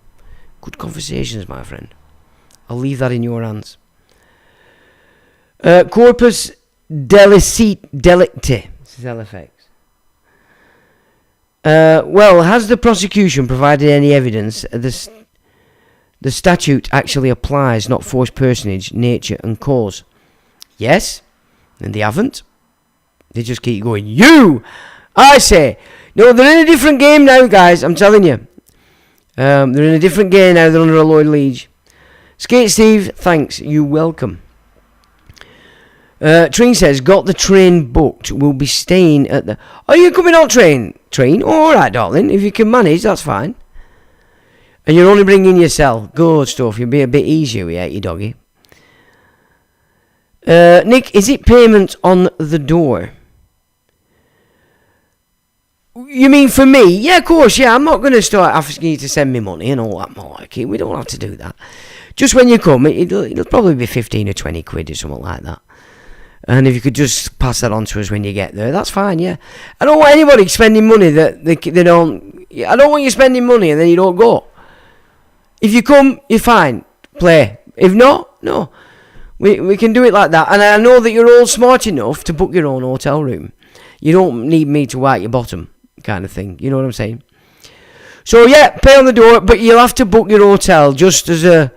good conversations, my friend. I'll leave that in your hands. Corpus delicti, says LFX. Well, has the prosecution provided any evidence the statute actually applies, not forced personage, nature and cause? Yes, and they haven't. They just keep going, I say. No, they're in a different game now, guys, I'm telling you. They're in a different game now, they're under a Lloyd Liege. Skate Steve, thanks, you welcome. Treen says, got the train booked, we'll be staying at the... Are you coming on train? Alright, darling, if you can manage, that's fine. And you're only bringing yourself. Good stuff, you'll be a bit easier without your doggy. Nick, is it payment on the door? You mean for me? Yeah, of course, yeah. I'm not going to start asking you to send me money and all that malarkey. We don't have to do that. Just when you come, it'll probably be 15 or 20 quid or something like that. And if you could just pass that on to us when you get there, that's fine, yeah. I don't want anybody spending money that they don't... I don't want you spending money and then you don't go. If you come, you're fine. Play. If not, no. We can do it like that. And I know that you're all smart enough to book your own hotel room. You don't need me to wipe your bottom, kind of thing. You know what I'm saying? So, yeah, pay on the door, but you'll have to book your hotel just as a...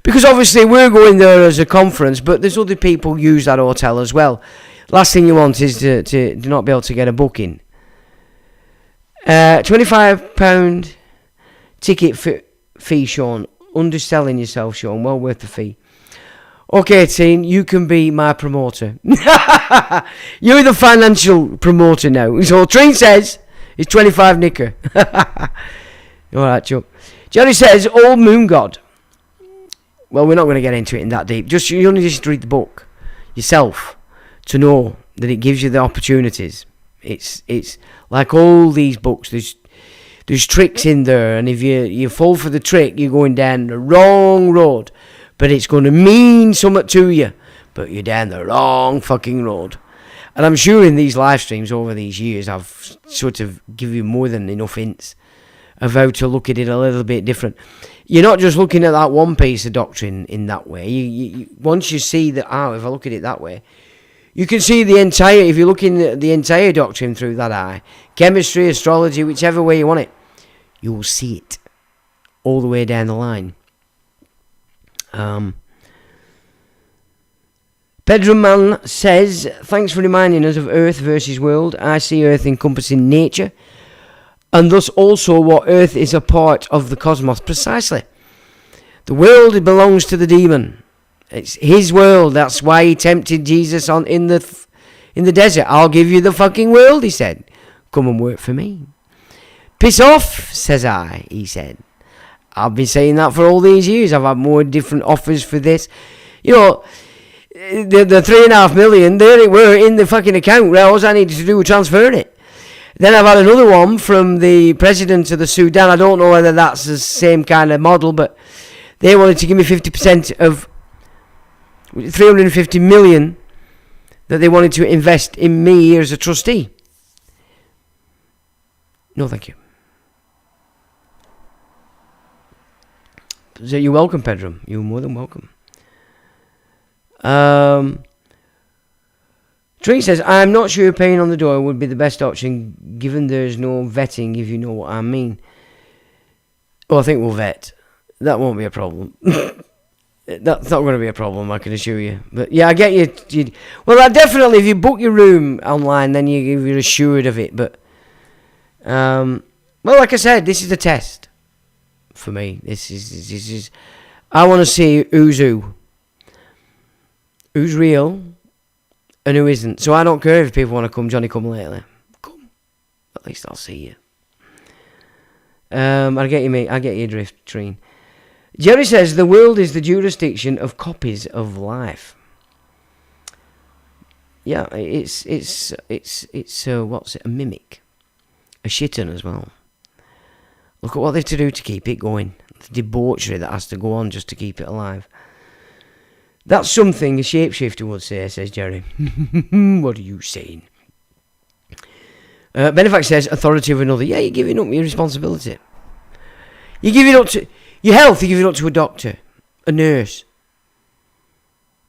Because obviously we're going there as a conference, but there's other people who use that hotel as well. Last thing you want is to not be able to get a booking. £25 ticket fee, Sean. underselling yourself, Sean. Well worth the fee. Okay, teen, you can be my promoter. You're the financial promoter now. So Treen says it's 25 nicker. Alright, Chuck. Jerry says, Old Moon God. Well, we're not going to get into it in that deep. You only just read the book yourself to know that it gives you the opportunities. It's like all these books. There's tricks in there, and if you fall for the trick, you're going down the wrong road. But it's going to mean something to you, but you're down the wrong fucking road. And I'm sure in these live streams over these years, I've sort of given you more than enough hints of how to look at it a little bit different. You're not just looking at that one piece of doctrine in that way. You once you see that, if I look at it that way, you can see the entire, if you're looking at the entire doctrine through that eye, chemistry, astrology, whichever way you want it, you will see it all the way down the line. Pedroman says, thanks for reminding us of Earth versus world. I see Earth encompassing nature, and thus also what Earth is a part of the cosmos. Precisely. The world belongs to the demon. It's his world. That's why he tempted Jesus on in the desert. I'll give you the fucking world, he said. Come and work for me. Piss off, says I, he said. I've been saying that for all these years. I've had more different offers for this. You know, the 3.5 million, there it were in the fucking account. All I needed to do was transfer it. Then I've had another one from the president of the Sudan. I don't know whether that's the same kind of model, but they wanted to give me 50% of 350 million that they wanted to invest in me as a trustee. No, thank you. So you're welcome, Pedro. You're more than welcome. Tree says, I'm not sure paying on the door would be the best option, given there's no vetting, if you know what I mean. Well, I think we'll vet. That won't be a problem. That's not going to be a problem, I can assure you. But yeah, I get you. Well, definitely, if you book your room online, then you're assured of it. But, well, like I said, this is a test. For me, this is. I want to see who's real, and who isn't. So I don't care if people want to come, Johnny, come lately. Come, at least I'll see you. I get you, mate. I get your drift, Treen. Jerry says the world is the jurisdiction of copies of life. Yeah, it's what's it? A mimic, a shittun as well. Look at what they have to do to keep it going. The debauchery that has to go on just to keep it alive. That's something a shapeshifter would say, says Jerry. What are you saying? Benefax says, authority of another. Yeah, you're giving up your responsibility. You're giving up to your health, you give it up to a doctor, a nurse.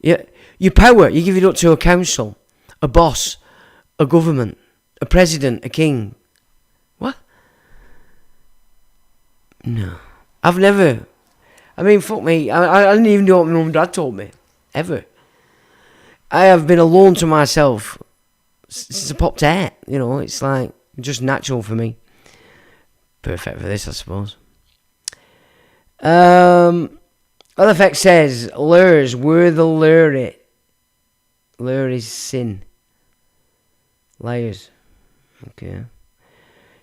Yeah, your power, you give it up to a council, a boss, a government, a president, a king. What? No. I've never. I mean, fuck me. I didn't even know what my mum and dad told me. Ever. I have been alone to myself since I popped out. You know, it's like just natural for me. Perfect for this, I suppose. Other effect says, lures were the lure it. Lure is sin. Liars. Okay.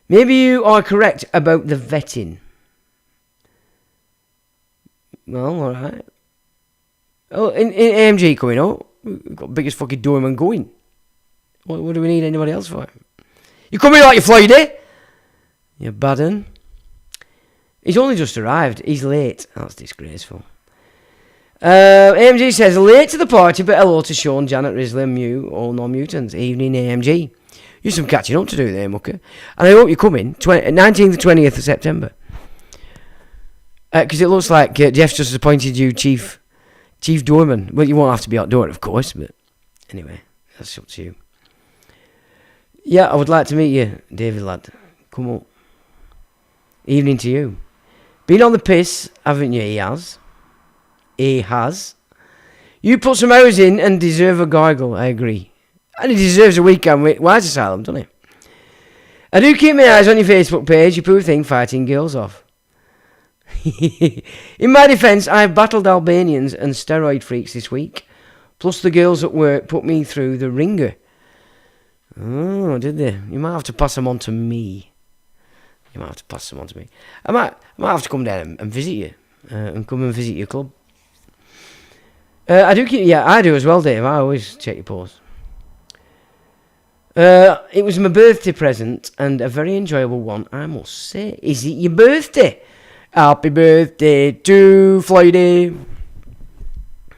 Maybe you are correct about the vetting. Well, alright. Oh, in AMG coming up. We've got the biggest fucking doorman going. What do we need anybody else for? You coming like you Friday? You bad un. He's only just arrived. He's late. That's disgraceful. AMG says, late to the party, but hello to Sean, Janet, Risley, and Mew, all non-mutants. Evening, AMG. You've some catching up to do there, mucker. And I hope you come in 19th to 20th of September. Because it looks like Jeff's just appointed you Chief Doorman. Well, you won't have to be outdoor, of course, but anyway, that's up to you. Yeah, I would like to meet you, David lad. Come up. Evening to you. Been on the piss, haven't you? He has. You put some hours in and deserve a gargle, I agree. And he deserves a weekend with Wise Asylum, doesn't he? I do keep my eyes on your Facebook page, you poor thing fighting girls off. In my defence, I've battled Albanians and steroid freaks this week. Plus the girls at work put me through the ringer. Oh, did they? You might have to pass them on to me. I might have to come down and visit you. And come and visit your club. I do as well, Dave. I always check your pause. It was my birthday present and a very enjoyable one, I must say. Is it your birthday? Happy birthday to Friday.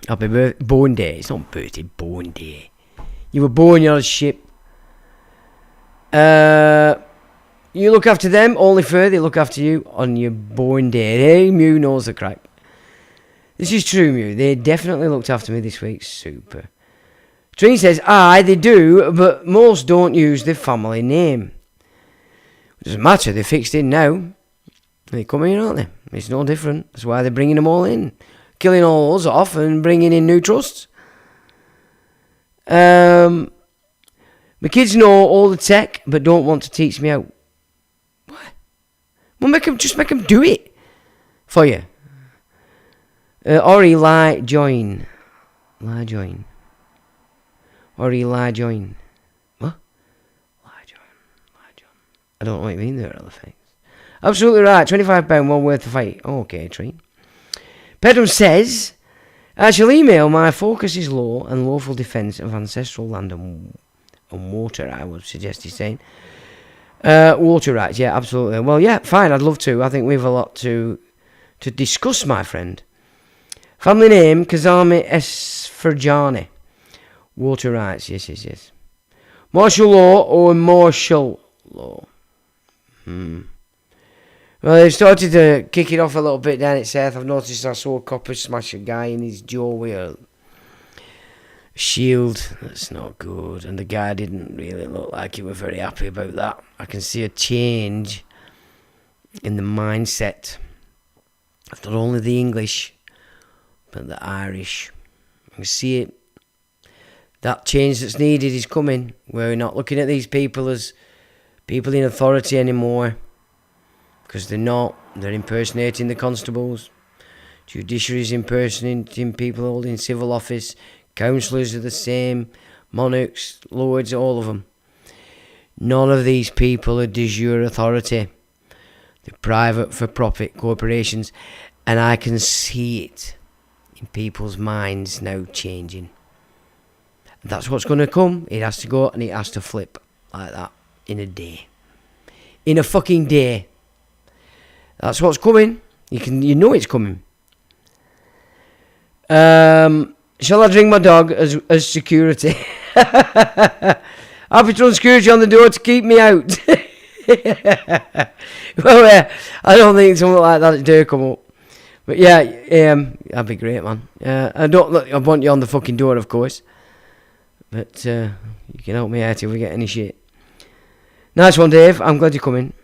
Happy birthday. Born day. It's not birthday, born day. You were born, you're a ship. You look after them, only fair they look after you on your born day. Hey, Mew knows the crack. This is true, Mew. They definitely looked after me this week. Super. Treen says, aye, they do, but most don't use their family name. It doesn't matter, they fixed it now. They come in, aren't they? It's no different. That's why they're bringing them all in. Killing all us off and bringing in new trusts. My kids know all the tech, but don't want to teach me out. What? Well, just make them do it for you. Ori, lie, join. Lie, join. Ori, lie, join. What? Lie, join. I don't know what you mean there, other things. Absolutely right. £25, one worth of fight. Okay, Tree. Pedram says, I shall email my focus is law and lawful defence of ancestral land and water, I would suggest he's saying. Water rights, yeah, absolutely. Well, yeah, fine, I'd love to. I think we have a lot to discuss, my friend. Family name, Kazami Esferjani. Water rights, yes. Martial law or martial law? Well, they've started to kick it off a little bit down at South. I've noticed I saw a copper smash a guy in his jaw with a shield. That's not good. And the guy didn't really look like he was very happy about that. I can see a change in the mindset of not only the English, but the Irish. I can see it. That change that's needed is coming. We're not looking at these people as people in authority anymore. Because they're not. They're impersonating the constables. Judiciary's impersonating people holding civil office. Councillors are the same. Monarchs, lords, all of them. None of these people are de jure authority. They're private for profit corporations. And I can see it in people's minds now changing. That's what's going to come. It has to go and it has to flip like that in a day. In a fucking day. That's what's coming. You know it's coming. Shall I bring my dog as security? Happy to run security on the door to keep me out. Well, I don't think something like that dare come up. But yeah, that'd be great, man. I want you on the fucking door, of course. But you can help me out if we get any shit. Nice one, Dave. I'm glad you're coming.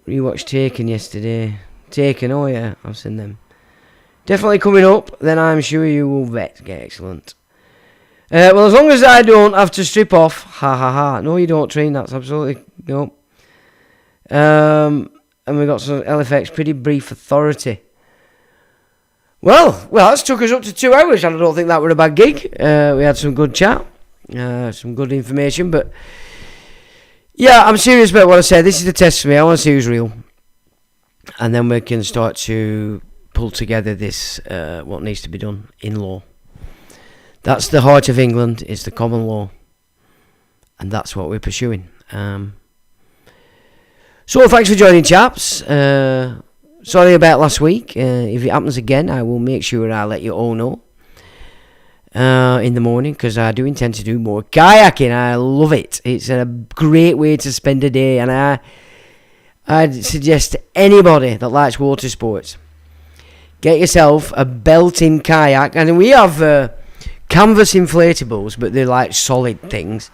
Rewatched Taken yesterday. Taken, oh yeah, I've seen them. Definitely coming up, then I'm sure you will get excellent. Well, as long as I don't have to strip off, ha ha ha. No, you don't, Treen, that's absolutely, no. And we got some LFX, pretty brief authority. Well, that's took us up to 2 hours, and I don't think that were a bad gig. We had some good chat, some good information, but yeah, I'm serious about what I said. This is the test for me. I want to see who's real. And then we can start to pull together this, what needs to be done in law. That's the heart of England, it's the common law. And that's what we're pursuing. So thanks for joining, chaps. Sorry about last week. If it happens again, I will make sure I let you all know in the morning, because I do intend to do more kayaking. I love it. It's a great way to spend a day, and I'd suggest to anybody that likes water sports, get yourself a belting kayak. And we have canvas inflatables, but they're like solid things,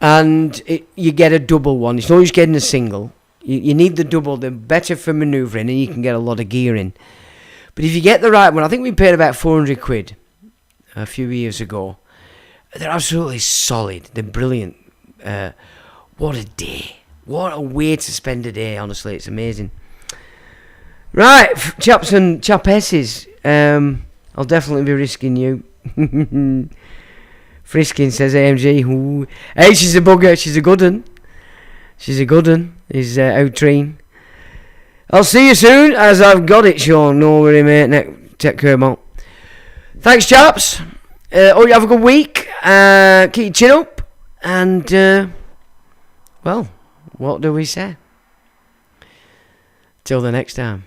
and you get a double one. It's not just getting a single. You need the double. They're better for manoeuvring, and you can get a lot of gear in. But if you get the right one, I think we paid about 400 quid a few years ago. They're absolutely solid. They're brilliant. What a day. What a way to spend a day, honestly, it's amazing. Right, chaps and chapesses, I'll definitely be risking you. Friskin says AMG. Ooh. Hey, she's a bugger, she's a good un. She's a good un, is Outreen. I'll see you soon, as I've got it, Sean. No worry, mate, take care, mate. Thanks, chaps. You have a good week. Keep your chin up. And, well, what do we say? Till the next time.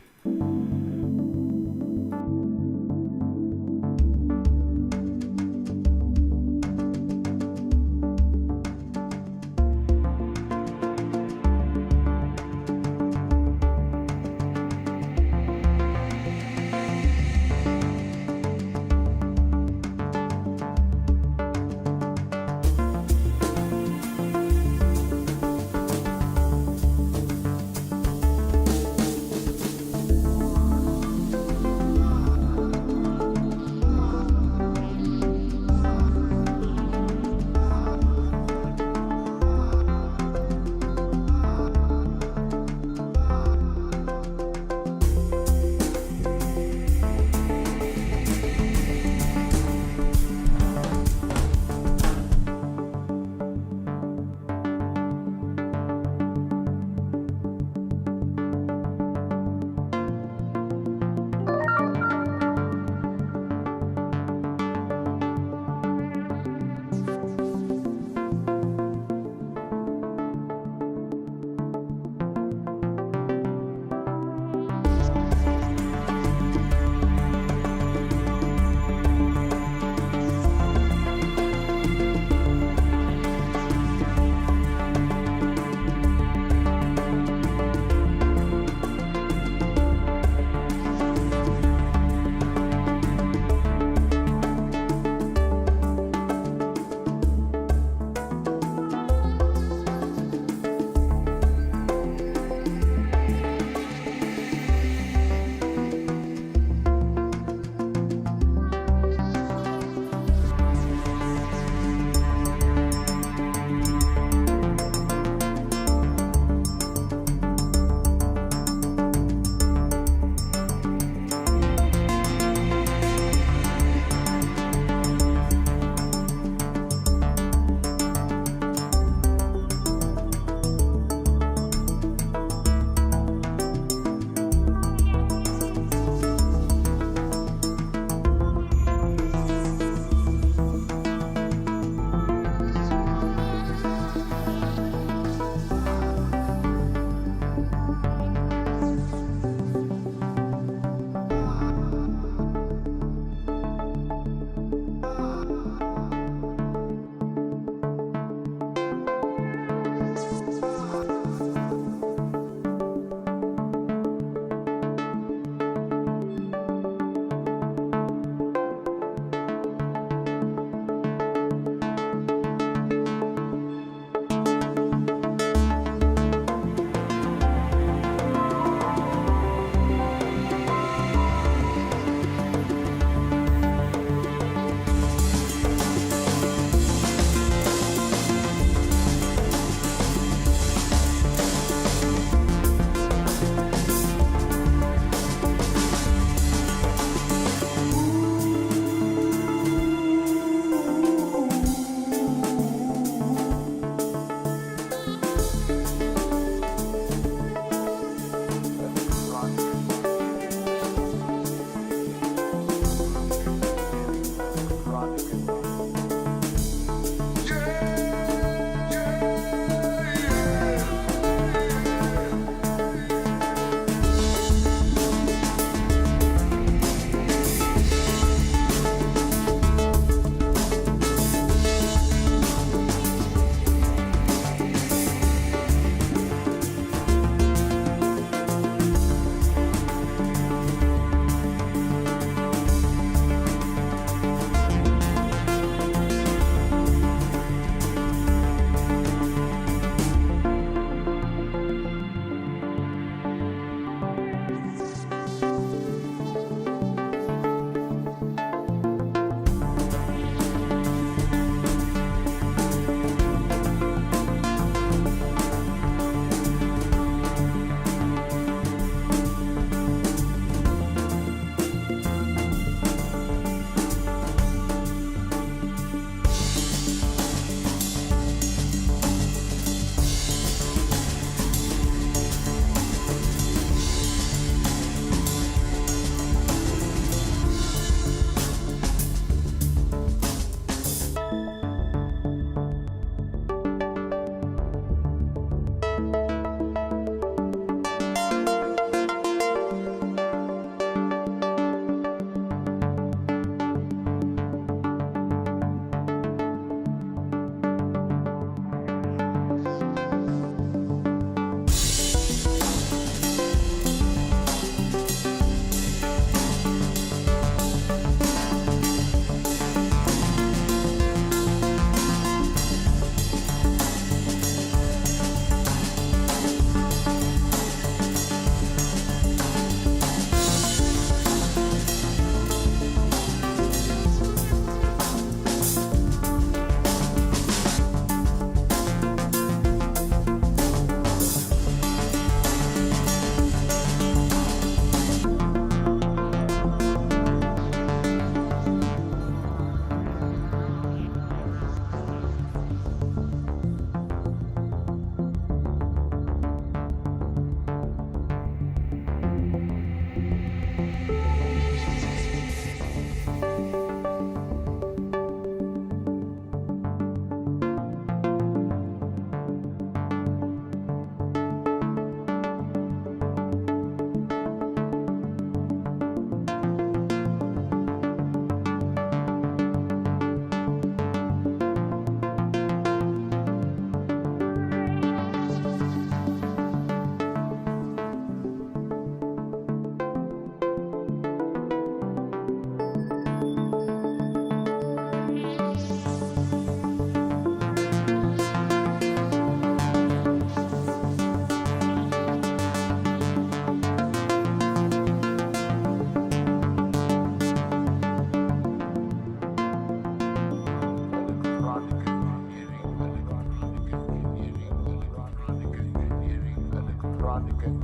electronic